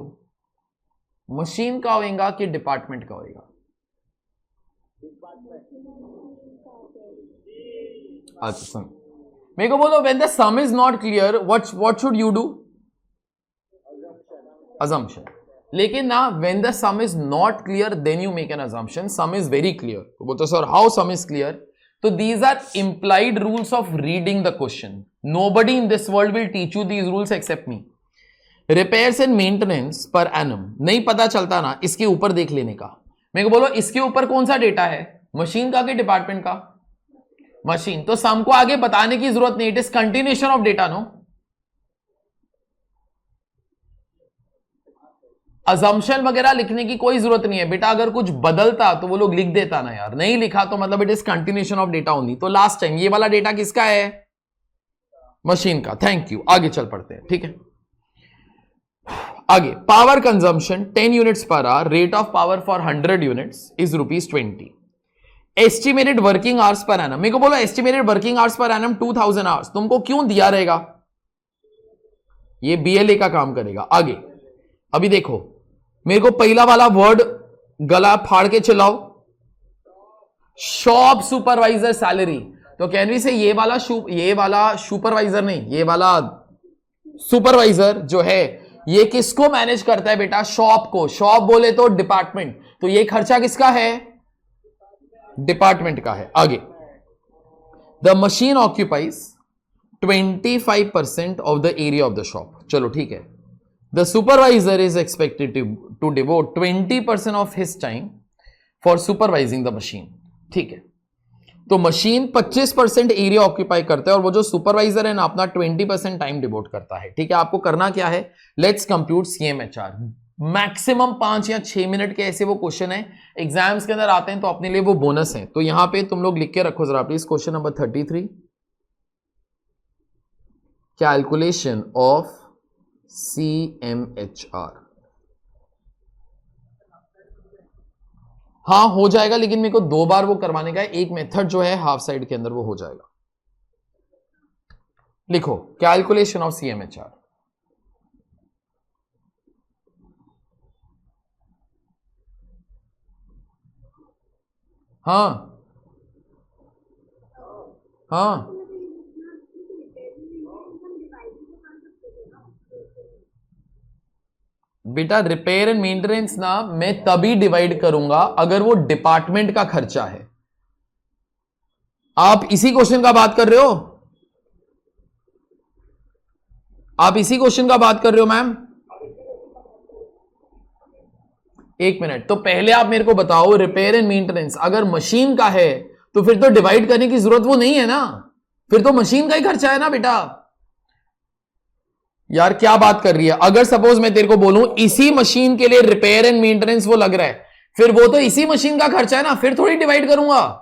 मशीन का होएगा कि डिपार्टमेंट का होएगा? अच्छा सुन, मेरे को बोलो when the sum is not clear what should you do? assumption। लेकिन ना when the sum is not clear then you make an assumption, sum is very clear. तो बोलते sir how sum is clear? तो these are implied rules of reading the question. Nobody in this world will teach you these rules except me. Repairs and maintenance per annum नहीं पता चलता ना, इसके ऊपर देख लेने का। मेरे को बोलो इसके ऊपर कौन सा डेटा है, मशीन का कि डिपार्टमेंट का? मशीन। तो सम को आगे बताने की जरूरत नहीं, it is continuation of data no. Assumption वगैरह लिखने की कोई जरूरत नहीं है बेटा, अगर कुछ बदलता तो वो लोग लिख देता ना यार, नहीं लिखा तो मतलब it is continuation of data only. तो लास्ट टाइम ये वाला डेटा किसका है? मशीन का। थैंक यू, आगे चल पड़ते हैं, ठीक है। आगे, power consumption 10 units per hour, rate of power for 100 units is ₹20। Estimated working hours per annum, मेरे को बोलो estimated working hours per annum 2000 hours, तुमको क्यों दिया रहेगा? ये बीएलए का काम करेगा। आगे अभी देखो, मेरे को पहला वाला वर्ड गला फाड़ के चलाओ, शॉप सुपरवाइजर सैलरी। तो कैन वी से ये वाला सुपरवाइजर नहीं, ये वाला सुपरवाइजर जो है ये किसको मैनेज करता है बेटा? शॉप को। शॉप बोले तो डिपार्टमेंट, तो ये खर्चा किसका है? डिपार्टमेंट का है। आगे, the machine occupies 25% of the area of the shop. चलो ठीक है, the supervisor is expected to devote 20% of his time for supervising the machine. ठीक है, तो मशीन 25% एरिया ऑक्यूपाई करता है और वो जो सुपरवाइजर है ना अपना 20% टाइम डिवोट करता है। ठीक है, आपको करना क्या है? Let's compute CMHR। मैक्सिमम 5 या 6 मिनट के ऐसे वो क्वेश्चन है, एग्जाम्स के अंदर आते हैं तो अपने लिए वो बोनस है। तो यहां पे तुम लोग लिख के रखो जरा please, question number 33, calculation of CMHR। हाँ हो जाएगा, लेकिन मेरे को 2 बार वो करवाने का है। एक मेथड जो है हाफ साइड के अंदर वो हो जाएगा। लिखो कैलकुलेशन ऑफ CMHR। हाँ हाँ बेटा, रिपेयर एंड मेंटेनेंस ना मैं तभी डिवाइड करूंगा अगर वो डिपार्टमेंट का खर्चा है। आप इसी क्वेश्चन का बात कर रहे हो? आप इसी क्वेश्चन का बात कर रहे हो मैम? एक मिनट, तो पहले आप मेरे को बताओ, रिपेयर एंड मेंटेनेंस अगर मशीन का है तो फिर तो डिवाइड करने की जरूरत वो नहीं है ना, फिर तो मशीन का ही खर्चा है ना बेटा। यार क्या बात कर रही है? अगर सपोज मैं तेरे को बोलूं इसी मशीन के लिए रिपेयर एंड मेंटेनेंस वो लग रहा है, फिर वो तो इसी मशीन का खर्चा है ना, फिर थोड़ी डिवाइड करूंगा।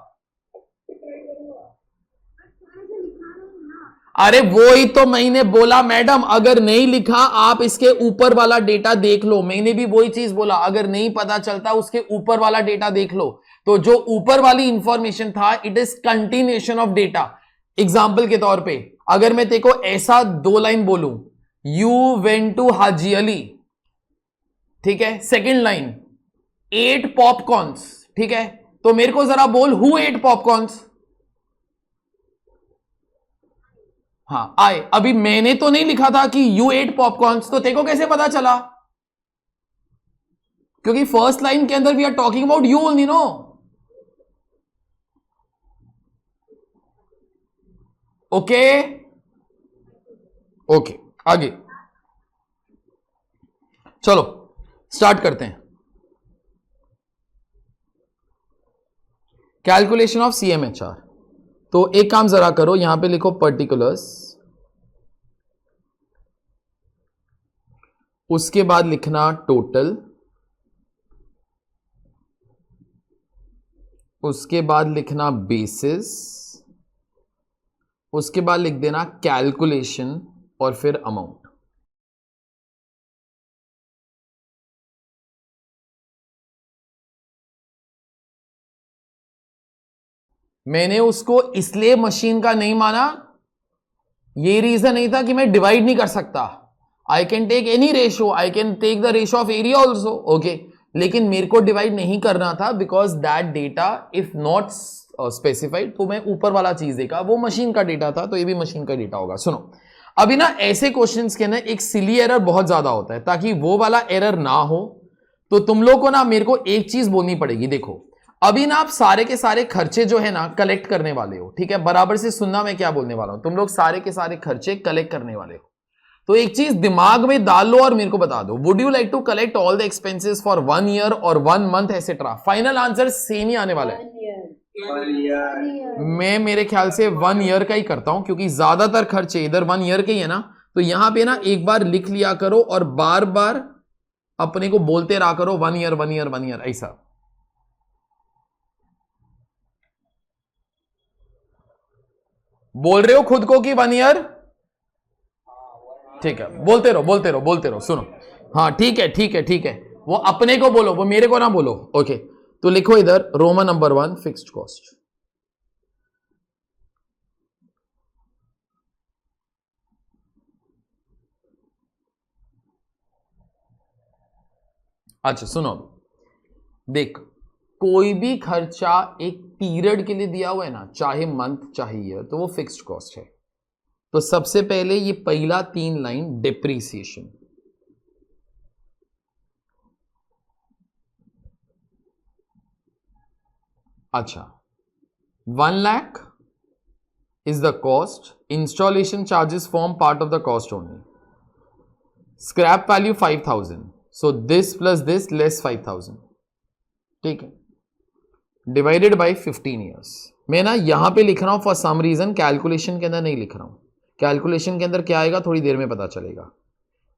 अरे वो ही तो मैंने बोला मैडम, अगर नहीं लिखा आप इसके ऊपर वाला डेटा देख लो। मैंने भी वही चीज बोला, अगर नहीं पता चलता उसके ऊपर वाला डेटा देख लो। तो जो ऊपर वाली इंफॉर्मेशन था it is continuation of data. Example के तौर पे अगर मैं तेको ऐसा 2 लाइन बोलूं, you went to Haji Ali, ठीक है, सेकेंड लाइन 8 पॉपकॉर्न्स, ठीक है, तो मेरे को जरा बोल हु 8 पॉपकॉर्न्स? हाँ आए। अभी मैंने तो नहीं लिखा था कि यू 8 पॉपकॉर्न्स, तो तेको कैसे पता चला? क्योंकि फर्स्ट लाइन के अंदर we are talking about you only, no? Okay okay, आगे चलो स्टार्ट करते हैं। Calculation of CMHR। तो एक काम जरा करो, यहां पे लिखो पर्टिकुलर्स, उसके बाद लिखना टोटल, उसके बाद लिखना बेसिस, उसके बाद लिख देना कैलकुलेशन और फिर अमाउंट। मैंने उसको इसलिए मशीन का नहीं माना, ये रीजन नहीं था कि मैं डिवाइड नहीं कर सकता। I can take any ratio, I can take the ratio of area also, okay, लेकिन मेरे को डिवाइड नहीं करना था because that data if not specified, तो मैं ऊपर वाला चीज देखा, वो मशीन का डेटा था, तो ये भी मशीन का डेटा होगा। सुनो अभी ना ऐसे क्वेश्चंस के ना एक सिली एरर बहुत ज्यादा होता है, ताकि वो वाला एरर ना हो तो तुम लोग को ना मेरे को एक चीज बोलनी पड़ेगी। देखो अभी ना आप सारे के सारे खर्चे जो है ना कलेक्ट करने वाले हो, ठीक है, बराबर से सुनना मैं क्या बोलने वाला हूं। तुम लोग सारे के सारे खर्चे कलेक्ट करने वाले हो, तो एक चीज दिमाग में डाल लो और मेरे को बता दो, would you like to collect all the expenses for 1 year और 1 month etcetera? Final answer same ही आने वाला है। मैं मेरे ख्याल से 1 ईयर का ही करता हूं, क्योंकि ज्यादातर खर्चे इधर 1 ईयर के ही है ना, तो यहां पे ना एक बार लिख लिया करो और बार बार अपने को बोलते रहा करो 1 ईयर 1 ईयर 1 ईयर, ऐसा। बोल रहे हो खुद को कि 1 ईयर? ठीक है, बोलते रहो बोलते रहो बोलते रहो, सुनो। हाँ ठीक है ठीक है ठीक है, वो अपने को बोलो, वो मेरे को ना बोलो, ओके। तो लिखो इधर रोमन नंबर 1 फिक्स्ड कॉस्ट। अच्छा सुनो, देख कोई भी खर्चा एक पीरियड के लिए दिया हुआ है ना, चाहे मंथ चाहे ईयर, तो वो फिक्स्ड कॉस्ट है। तो सबसे पहले ये पहला 3 लाइन डिप्रीसिएशन। अच्छा 1 lakh is the cost. Installation charges form part of the cost only. Scrap value 5000. So this plus this less 5000. ठीक है, डिवाइडेड बाई 15 ईयर्स। मैं ना यहां पे लिख रहा हूं फॉर सम रीजन, कैलकुलेशन के अंदर नहीं लिख रहा हूं। कैलकुलेशन के अंदर क्या आएगा थोड़ी देर में पता चलेगा।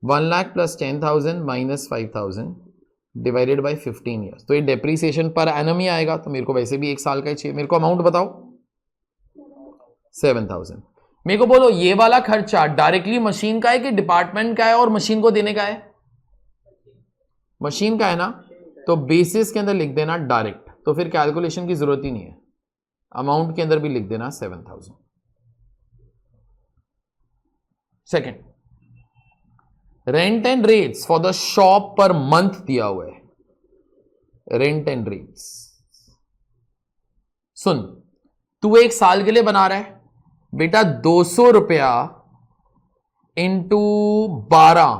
1 lakh plus 10,000 minus 5,000 divided by 15 years. तो ये डेप्रीसिएशन पर एनम ही आएगा, तो मेरे को वैसे भी 1 साल का ही चाहिए। मेरे को अमाउंट बताओ 7,000। मेरे को बोलो ये वाला खर्चा डायरेक्टली मशीन का है कि डिपार्टमेंट का है और मशीन को देने का है? मशीन का है ना, तो बेसिस के अंदर लिख देना डायरेक्ट, तो फिर कैलकुलेशन की जरूरत ही नहीं है। अमाउंट के अंदर भी लिख देना 7,000। Second, rent and rates for the shop per month दिया हुआ है। रेंट एंड रेट्स सुन, तू 1 साल के लिए बना रहा है बेटा, 200 रुपया इंटू 12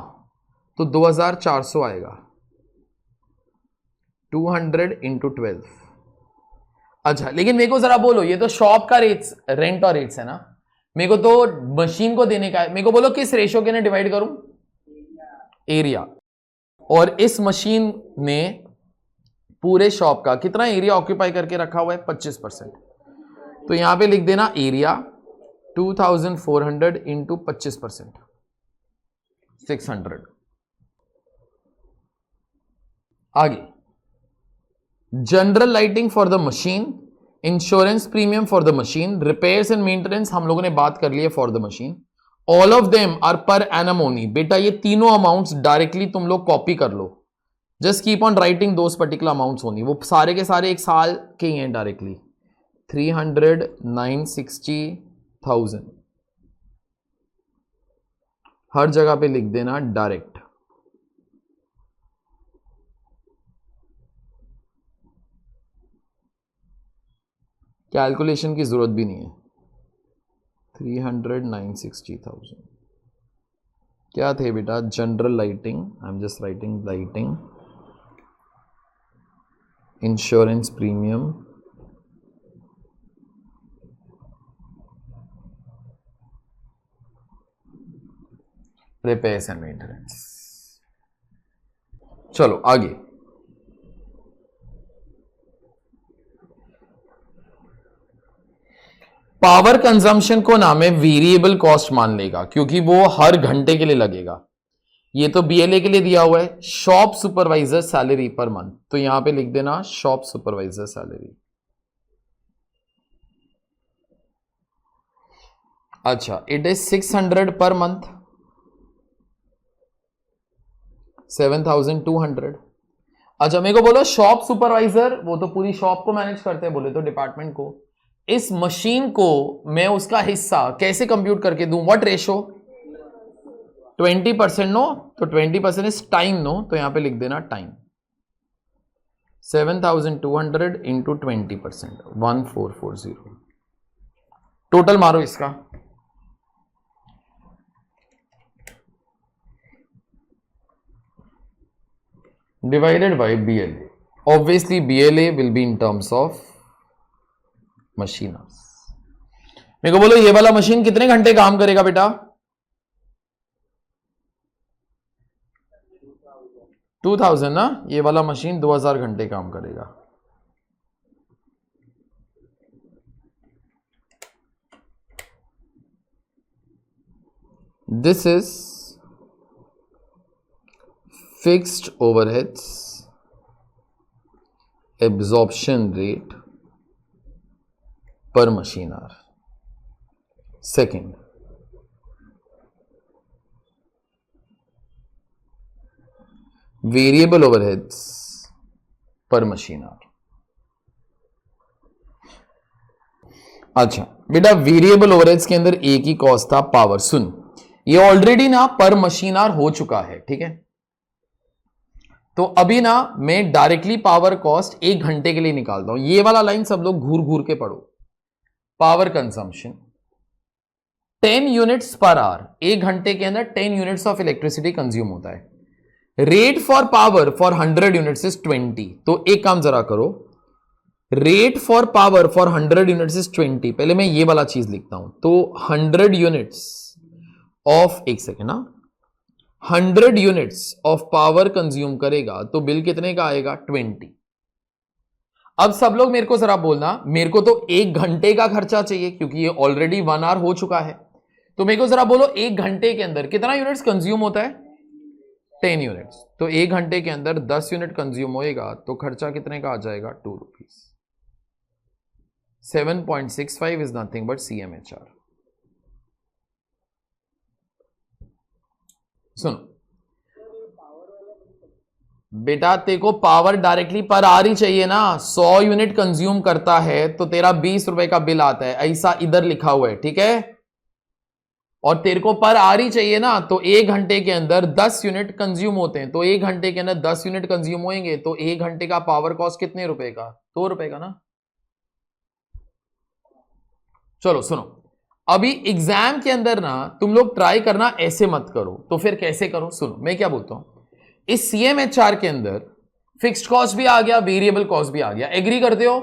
तो 2,400 आएगा। 200 इंटू 12। अच्छा लेकिन मेरे को जरा बोलो, ये तो शॉप का रेट्स, रेंट और रेट्स है ना, मेरे को तो मशीन को देने का है। मेरे को बोलो किस रेशो के ने डिवाइड करूं? एरिया। और इस मशीन ने पूरे शॉप का कितना एरिया ऑक्यूपाई करके रखा हुआ है? 25%। तो यहां पे लिख देना एरिया 2,400 इंटू 25%, 600। आगे, general lighting for the machine, insurance premium for the machine, repairs and maintenance हम लोगों ने बात कर ली है for the machine. All of them are per annum only. बेटा ये तीनों अमाउंट्स डायरेक्टली तुम लोग कॉपी कर लो, just keep on writing those particular amounts only. वो सारे के सारे 1 साल के ही हैं डायरेक्टली। 300, 960,000 हर जगह पे लिख देना डायरेक्ट। कैलकुलेशन की जरूरत भी नहीं है। 300, 960,000 क्या थे बेटा? General lighting, I am just writing lighting, insurance premium, repairs and maintenance. चलो आगे, पावर कंजम्पशन को नाम है वेरिएबल कॉस्ट मान लेगा, क्योंकि वो हर घंटे के लिए लगेगा। ये तो बीएलए के लिए दिया हुआ है। Shop supervisor salary per month, तो यहां पे लिख देना शॉप सुपरवाइजर सैलरी। अच्छा, इट इज 600 पर मंथ, 7,200। अच्छा मेरे को बोलो शॉप सुपरवाइजर, वो तो पूरी शॉप को मैनेज करते हैं, बोले तो डिपार्टमेंट को। इस मशीन को मैं उसका हिस्सा कैसे कंप्यूट करके दूं? What ratio? 20% नो, तो 20% इज टाइम नो, तो यहां पे लिख देना टाइम। 7,200 इंटू 20%, 1440। टोटल मारो इसका, divided by BLA. Obviously BLA will be in terms of machine hours. मेरे को बोलो ये वाला मशीन कितने घंटे काम करेगा बेटा? 2000 ना, ये वाला मशीन 2000 घंटे काम करेगा। This is fixed overheads absorption rate per machine hour. Second, variable overheads per machine hour. अच्छा बेटा, वेरिएबल ओवरहेड्स के अंदर एक ही कॉस्ट था, पावर। सुन, ये ऑलरेडी ना पर मशीन आवर हो चुका है, ठीक है। तो अभी ना मैं डायरेक्टली पावर कॉस्ट 1 घंटे के लिए निकालता हूं। ये वाला लाइन सब लोग घूर घूर के पढ़ो। Power consumption 10 units per hour, 1 घंटे के अंदर 10 यूनिट्स ऑफ इलेक्ट्रिसिटी कंज्यूम होता है। Rate for power for 100 units is 20। तो एक काम जरा करो, rate for power for 100 units is 20। पहले मैं ये वाला चीज लिखता हूं। तो 100 यूनिट्स ऑफ, एक सेकेंड ना, 100 यूनिट्स ऑफ पावर कंज्यूम करेगा तो बिल कितने का आएगा? 20। अब सब लोग मेरे को जरा बोलना, मेरे को तो 1 घंटे का खर्चा चाहिए क्योंकि ये ऑलरेडी 1 आवर हो चुका है। तो मेरे को जरा बोलो 1 घंटे के अंदर कितना यूनिट्स कंज्यूम होता है? 10 यूनिट्स। तो 1 घंटे के अंदर 10 यूनिट कंज्यूम होएगा तो खर्चा कितने का आ जाएगा? 2 rupees. 7.65 is nothing but CMHR। सुनो बेटा, तेरे को पावर डायरेक्टली पर आवर ही चाहिए ना। 100 यूनिट कंज्यूम करता है तो तेरा 20 रुपए का बिल आता है, ऐसा इधर लिखा हुआ है, ठीक है। और तेरे को पर आवर ही चाहिए ना, तो 1 घंटे के अंदर 10 यूनिट कंज्यूम होते हैं। तो 1 घंटे के अंदर 10 यूनिट कंज्यूम होंगे तो 1 घंटे का पावर कॉस्ट कितने रुपए का? 2 रुपए का ना। चलो सुनो, अभी एग्जाम के अंदर ना तुम लोग ट्राई करना ऐसे मत करो। तो फिर कैसे करो? सुनो मैं क्या बोलता हूं, इस CMHR के अंदर फिक्स्ड कॉस्ट भी आ गया, वेरिएबल कॉस्ट भी आ गया। एग्री करते हो?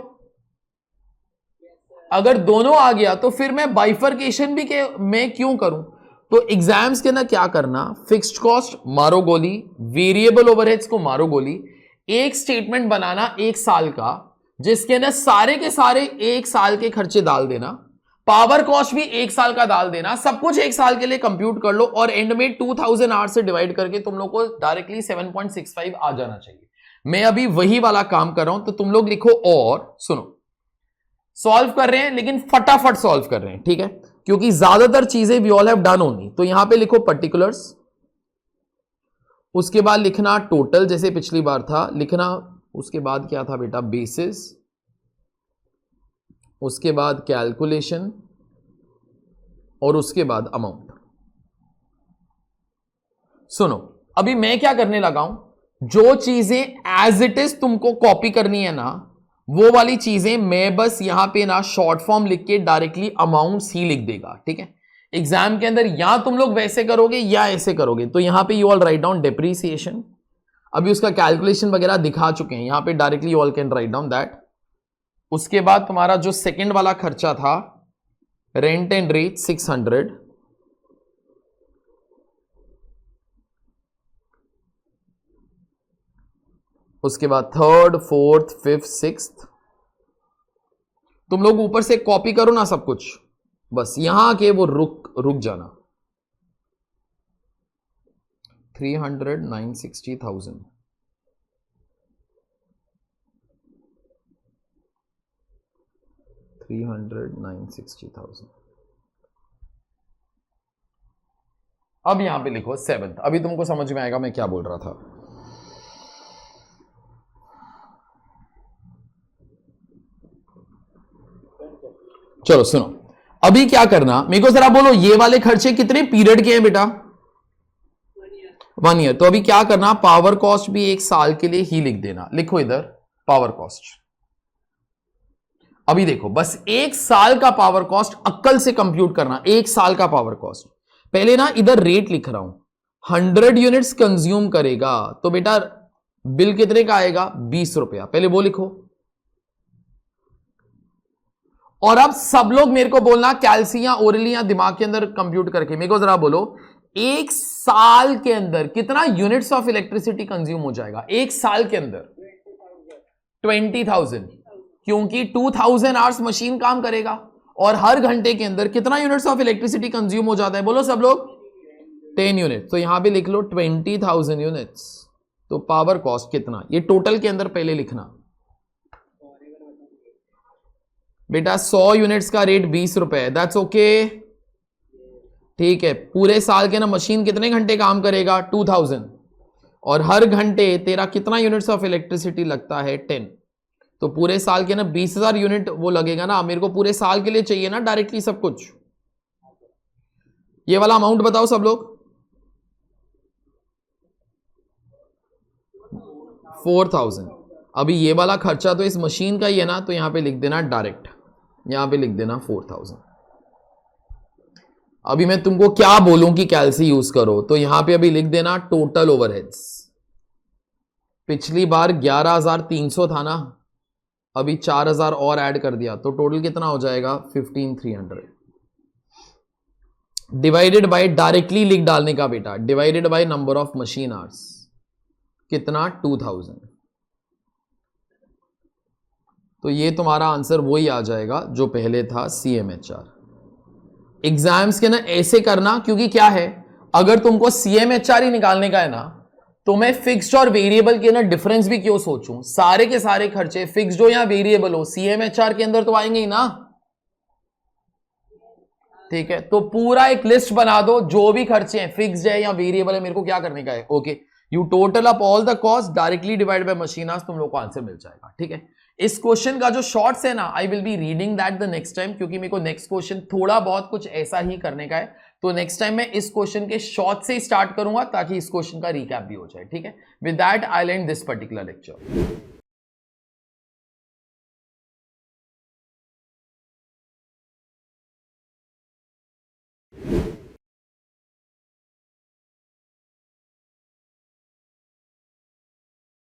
अगर दोनों आ गया तो फिर मैं बाइफर्केशन भी मैं क्यों करूं? तो एग्जाम्स के अंदर क्या करना, फिक्स्ड कॉस्ट मारो गोली, वेरिएबल ओवरहेड्स को मारो गोली। एक स्टेटमेंट बनाना 1 साल का, जिसके अंदर सारे के सारे 1 साल के खर्चे डाल देना, पावर कॉस्ट भी 1 साल का डाल देना, सब कुछ 1 साल के लिए कंप्यूट कर लो और एंड में 2000 आवर्स से डिवाइड करके तुम लोग को डायरेक्टली 7.65 आ जाना चाहिए। मैं अभी वही वाला काम कर रहा हूं, तो तुम लोग लिखो। और सुनो, सॉल्व कर रहे हैं लेकिन फटाफट सॉल्व कर रहे हैं, ठीक है, क्योंकि ज्यादातर चीजें we all have done only. तो यहां पे लिखो पर्टिकुलर्स, उसके बाद लिखना टोटल जैसे पिछली बार था लिखना, उसके बाद क्या था बेटा? बेसिस, उसके बाद कैलकुलेशन और उसके बाद अमाउंट। सुनो, अभी मैं क्या करने लगा हूं, जो चीजें एज इट इज तुमको कॉपी करनी है ना, वो वाली चीजें मैं बस यहां पे ना शॉर्ट फॉर्म लिख के डायरेक्टली अमाउंट्स ही लिख देगा, ठीक है। एग्जाम के अंदर या तुम लोग वैसे करोगे या ऐसे करोगे। तो यहां पे you all write down depreciation, अभी उसका कैलकुलेशन वगैरह दिखा चुके हैं, यहां पे directly you all can write down that. उसके बाद तुम्हारा जो सेकंड वाला खर्चा था, रेंट एंड रेट 600, उसके बाद थर्ड, फोर्थ, फिफ्थ, सिक्स्थ। तुम लोग ऊपर से कॉपी करो ना सब कुछ, बस यहां आके वो रुक जाना। 300,960,000, अब यहां पे लिखो 7th। अभी तुमको समझ में आएगा मैं क्या बोल रहा था। चलो सुनो, अभी क्या करना, मेरे को जरा बोलो ये वाले खर्चे कितने पीरियड के हैं बेटा? 1 ईयर। तो अभी क्या करना, पावर कॉस्ट भी 1 साल के लिए ही लिख देना। लिखो इधर पावर कॉस्ट। अभी देखो, बस 1 साल का पावर कॉस्ट अक्कल से कंप्यूट करना। 1 साल का पावर कॉस्ट, पहले ना इधर रेट लिख रहा हूं, 100 यूनिट्स कंज्यूम करेगा तो बेटा बिल कितने का आएगा? 20 रुपया। पहले वो लिखो। और अब सब लोग मेरे को बोलना कैलसी या ओरली या दिमाग के अंदर कंप्यूट करके मेरे को जरा बोलो, 1 साल के अंदर कितना यूनिट्स ऑफ इलेक्ट्रिसिटी कंज्यूम हो जाएगा? 1 साल के अंदर 20,000, क्योंकि 2000 आवर्स मशीन काम करेगा। और हर घंटे के अंदर कितना यूनिट्स ऑफ इलेक्ट्रिसिटी कंज्यूम हो जाता है? बोलो सब लोग, 10 यूनिट। तो यहां पे लिख लो 20,000 यूनिट्स। तो पावर कॉस्ट कितना, ये टोटल के अंदर पहले लिखना बेटा। 100 यूनिट्स का रेट 20 रुपए, दैट्स ओके, ठीक है। पूरे साल के ना मशीन कितने घंटे काम करेगा? 2000। और हर घंटे तेरा कितना यूनिट्स ऑफ इलेक्ट्रिसिटी लगता है? 10। तो पूरे साल के ना 20,000 यूनिट वो लगेगा ना, मेरे को पूरे साल के लिए चाहिए ना डायरेक्टली सब कुछ। ये वाला अमाउंट बताओ सब लोग। 4,000। अभी ये वाला खर्चा तो इस मशीन का ही है ना, तो यहां पे लिख देना डायरेक्ट, यहां पे लिख देना 4,000। अभी मैं तुमको क्या बोलूं कि कैलसी यूज करो, तो यहां पे अभी लिख देना टोटल ओवरहेड्स। पिछली बार 11,300 था ना, अभी 4,000 और ऐड कर दिया, तो टोटल कितना हो जाएगा 15,300 डिवाइडेड बाय, डायरेक्टली लिख डालने का बेटा, divided by number of machine hours, कितना 2,000। तो ये तुम्हारा आंसर वही आ जाएगा जो पहले था, CMHR। एग्जाम्स के ना ऐसे करना, क्योंकि क्या है, अगर तुमको CMHR ही निकालने का है ना, तो मैं फिक्स्ड और वेरिएबल के ना डिफरेंस भी क्यों सोचूं, सारे के सारे खर्चे फिक्स्ड हो या वेरिएबल हो CMHR के अंदर तो आएंगे ही ना। ठीक है, तो पूरा एक लिस्ट बना दो, जो भी खर्चे हैं फिक्स्ड है या वेरिएबल है, मेरे को क्या करने का है, okay, you total up all the cost directly divide by machine hours, तुम लोग को आंसर मिल जाएगा। ठीक है, इस क्वेश्चन का जो शॉर्ट्स है ना, आई will be reading that the next time, क्योंकि मेरे को नेक्स्ट क्वेश्चन थोड़ा बहुत कुछ ऐसा ही करने का है, तो नेक्स्ट टाइम मैं इस क्वेश्चन के शॉर्ट से ही स्टार्ट करूंगा ताकि इस क्वेश्चन का रिकैप भी हो जाए। ठीक है, with that I and this particular lecture.